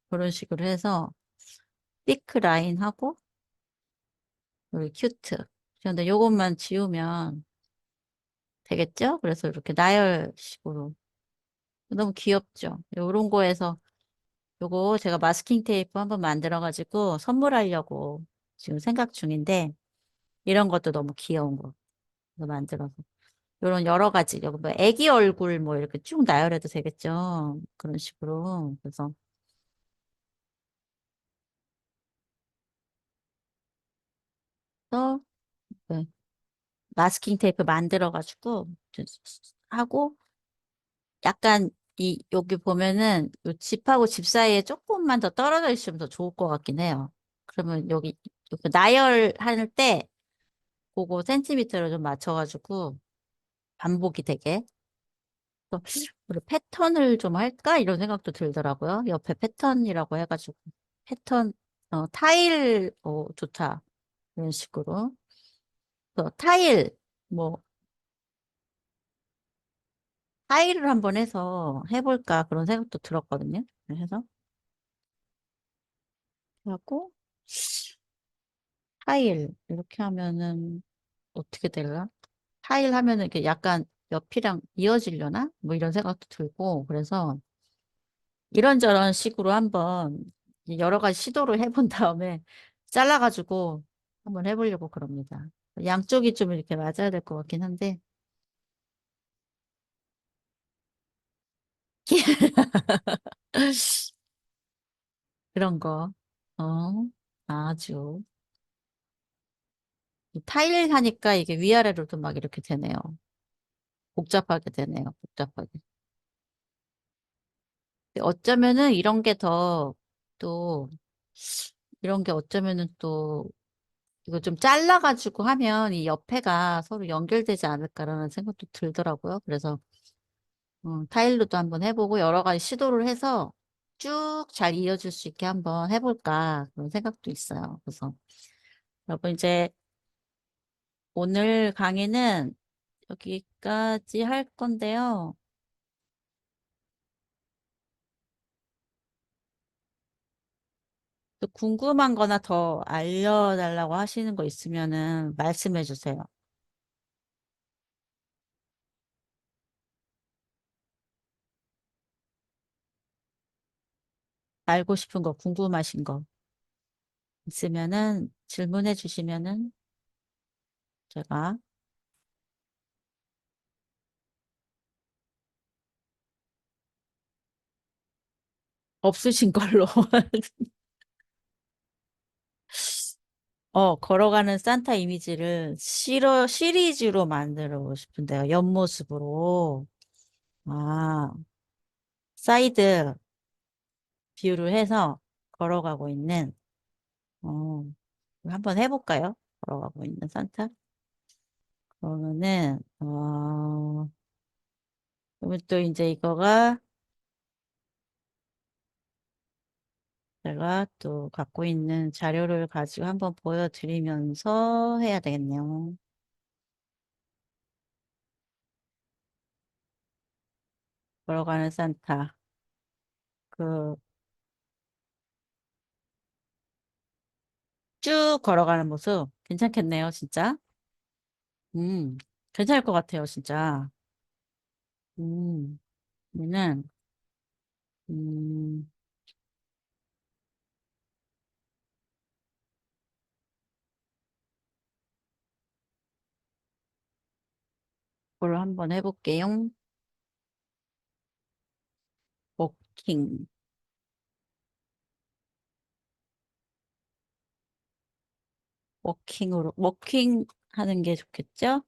Speaker 1: 그런 식으로 해서, 피크 라인하고, 여기 큐트. 근데 요것만 지우면 되겠죠? 그래서 이렇게 나열식으로. 너무 귀엽죠? 요런 거에서 요거 제가 마스킹 테이프 한번 만들어가지고 선물하려고 지금 생각 중인데 이런 것도 너무 귀여운 거 만들어서. 요런 여러 가지, 여기 뭐 애기 얼굴 뭐 이렇게 쭉 나열해도 되겠죠? 그런 식으로. 그래서 또 네, 마스킹 테이프 만들어가지고 하고 약간 여기 보면은 요 집하고 집 사이에 조금만 더 떨어져 있으면 더 좋을 것 같긴 해요. 그러면 여기 나열할 때 그거 센티미터로 좀 맞춰가지고 반복이 되게. 그래서 우리 패턴을 좀 할까? 이런 생각도 들더라고요. 옆에 패턴이라고 해가지고. 패턴, 타일, 좋다. 이런 식으로. 타일, 뭐, 타일을 한번 해서 해볼까? 그런 생각도 들었거든요. 그래서, 하고, 타일, 이렇게 하면은 어떻게 될까? 타일 하면은 이렇게 약간 옆이랑 이어지려나? 뭐 이런 생각도 들고, 그래서 이런저런 식으로 한번 여러 가지 시도를 해본 다음에 잘라가지고 한번 해보려고 그럽니다. 양쪽이 좀 이렇게 맞아야 될 것 같긴 한데, 그런 거, 어, 아주. 타일 하니까 이게 위아래로도 막 이렇게 되네요. 복잡하게 되네요. 복잡하게. 근데 어쩌면은 이런 게 더, 또, 이런 게 어쩌면은 또, 이거 좀 잘라가지고 하면 이 옆에가 서로 연결되지 않을까라는 생각도 들더라고요. 그래서 타일로도 한번 해보고 여러 가지 시도를 해서 쭉 잘 이어질 수 있게 한번 해볼까 그런 생각도 있어요. 그래서 여러분 이제 오늘 강의는 여기까지 할 건데요. 또 궁금한 거나 더 알려달라고 하시는 거 있으면은 말씀해 주세요. 알고 싶은 거, 궁금하신 거 있으면은 질문해 주시면은 제가 없으신 걸로 걸어가는 산타 이미지를 시리즈로 만들고 싶은데요. 옆모습으로. 아, 사이드 뷰를 해서 걸어가고 있는, 어, 한번 해볼까요? 걸어가고 있는 산타? 그러면은, 그러면 또 이제 이거가 제가 또 갖고 있는 자료를 가지고 한번 보여드리면서 해야 되겠네요. 걸어가는 산타. 그, 쭉 걸어가는 모습 괜찮겠네요, 진짜. 음, 괜찮을 것 같아요, 진짜. 음, 그러면은, 음, 그걸 한번 해볼게요. 워킹, 워킹 하는 게 좋겠죠?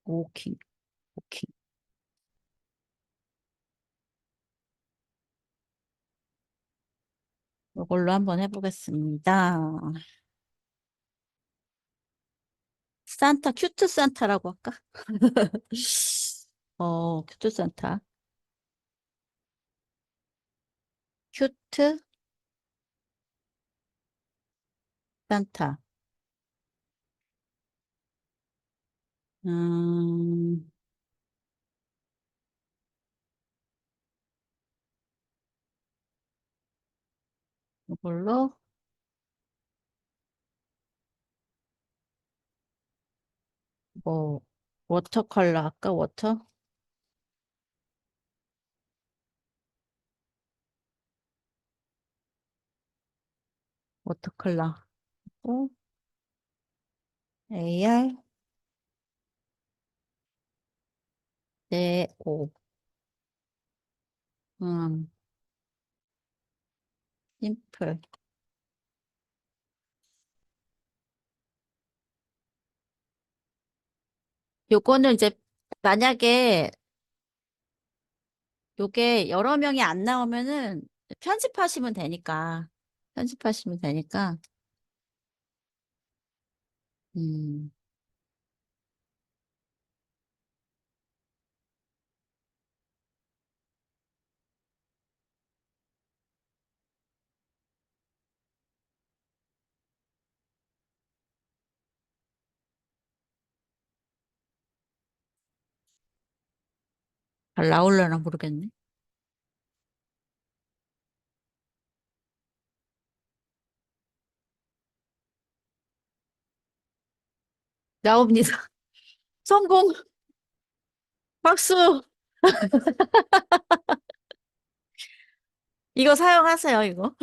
Speaker 1: 워킹, 워킹. 이걸로 한번 해보겠습니다. 큐트 산타라고 할까? 큐트 산타. 큐트 산타. 음, 이걸로, 뭐, 워터 컬러 할까? 워터 컬러. 고 AR, 네, 오. 음, 심플. 요거는 이제 만약에 요게 여러 명이 안 나오면은 편집하시면 되니까. 편집하시면 되니까. 음, 잘 나올려나 모르겠네. 나옵니다. 성공! 박수! 이거 사용하세요, 이거.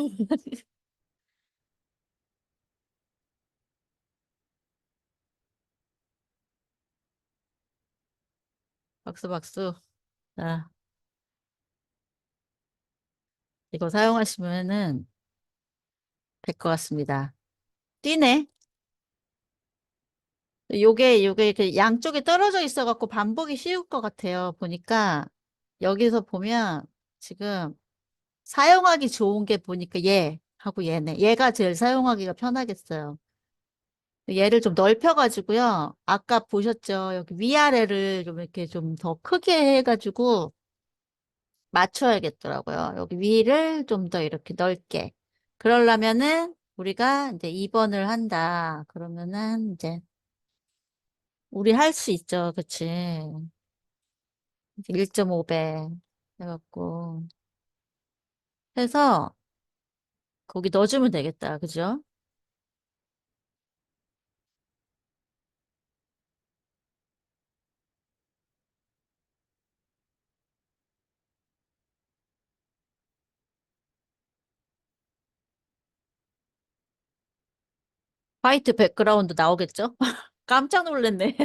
Speaker 1: 박수, 박수. 자, 이거 사용하시면은 될 것 같습니다. 뛰네. 요게 그 양쪽에 떨어져 있어갖고 반복이 쉬울 것 같아요. 보니까 여기서 보면 지금 사용하기 좋은 게 보니까 얘 하고 얘네. 얘가 제일 사용하기가 편하겠어요. 얘를 좀 넓혀가지고요. 아까 보셨죠? 여기 위아래를 좀 이렇게 좀 더 크게 해가지고 맞춰야겠더라고요. 여기 위를 좀 더 이렇게 넓게. 그러려면은 우리가 이제 2번을 한다. 그러면은 이제 우리 할 수 있죠. 그치? 1.5배 해갖고 해서 거기 넣어주면 되겠다. 그죠? 화이트 백그라운드 나오겠죠? 깜짝 놀랐네.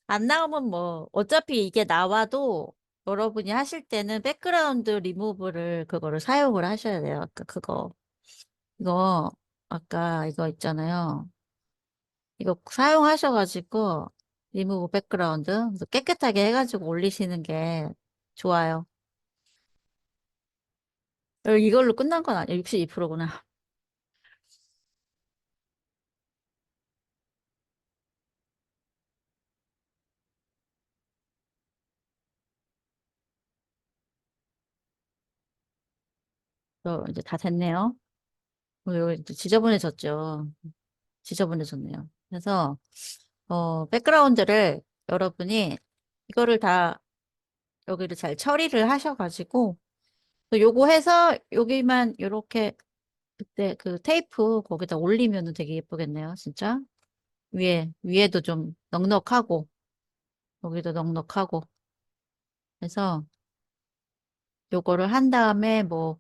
Speaker 1: 안 나오면 뭐 어차피 이게 나와도 여러분이 하실 때는 백그라운드 리무브를 그거를 사용을 하셔야 돼요. 아까 그거 이거 아까 이거 있잖아요. 이거 사용하셔가지고 리무브 백그라운드 그래서 깨끗하게 해가지고 올리시는 게 좋아요. 이걸로 끝난 건 아니에요. 62%구나. 이제 다 됐네요. 이거 이제 지저분해졌죠. 지저분해졌네요. 그래서 백그라운드를 여러분이 이거를 다 여기를 잘 처리를 하셔가지고 또 요거 해서 여기만 요렇게 그때 그 테이프 거기다 올리면은 되게 예쁘겠네요. 진짜 위에도 좀 넉넉하고 여기도 넉넉하고 해서 요거를 한 다음에 뭐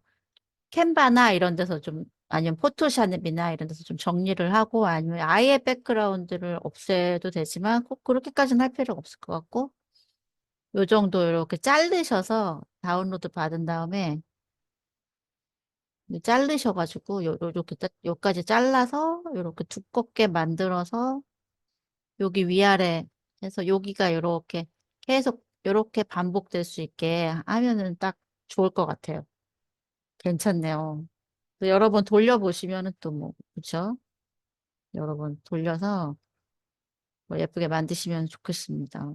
Speaker 1: 캔바나 이런 데서 좀 아니면 포토샵이나 이런 데서 좀 정리를 하고 아니면 아예 백그라운드를 없애도 되지만 꼭 그렇게까지는 할 필요가 없을 것 같고 요 정도 이렇게 자르셔서 다운로드 받은 다음에 자르셔가지고 요렇게 딱 요까지 잘라서 요렇게 두껍게 만들어서 여기 위아래 해서 여기가 요렇게 계속 요렇게 반복될 수 있게 하면은 딱 좋을 것 같아요. 괜찮네요. 또 여러 번 돌려보시면은 또 뭐, 그쵸? 여러 번 돌려서 뭐 예쁘게 만드시면 좋겠습니다.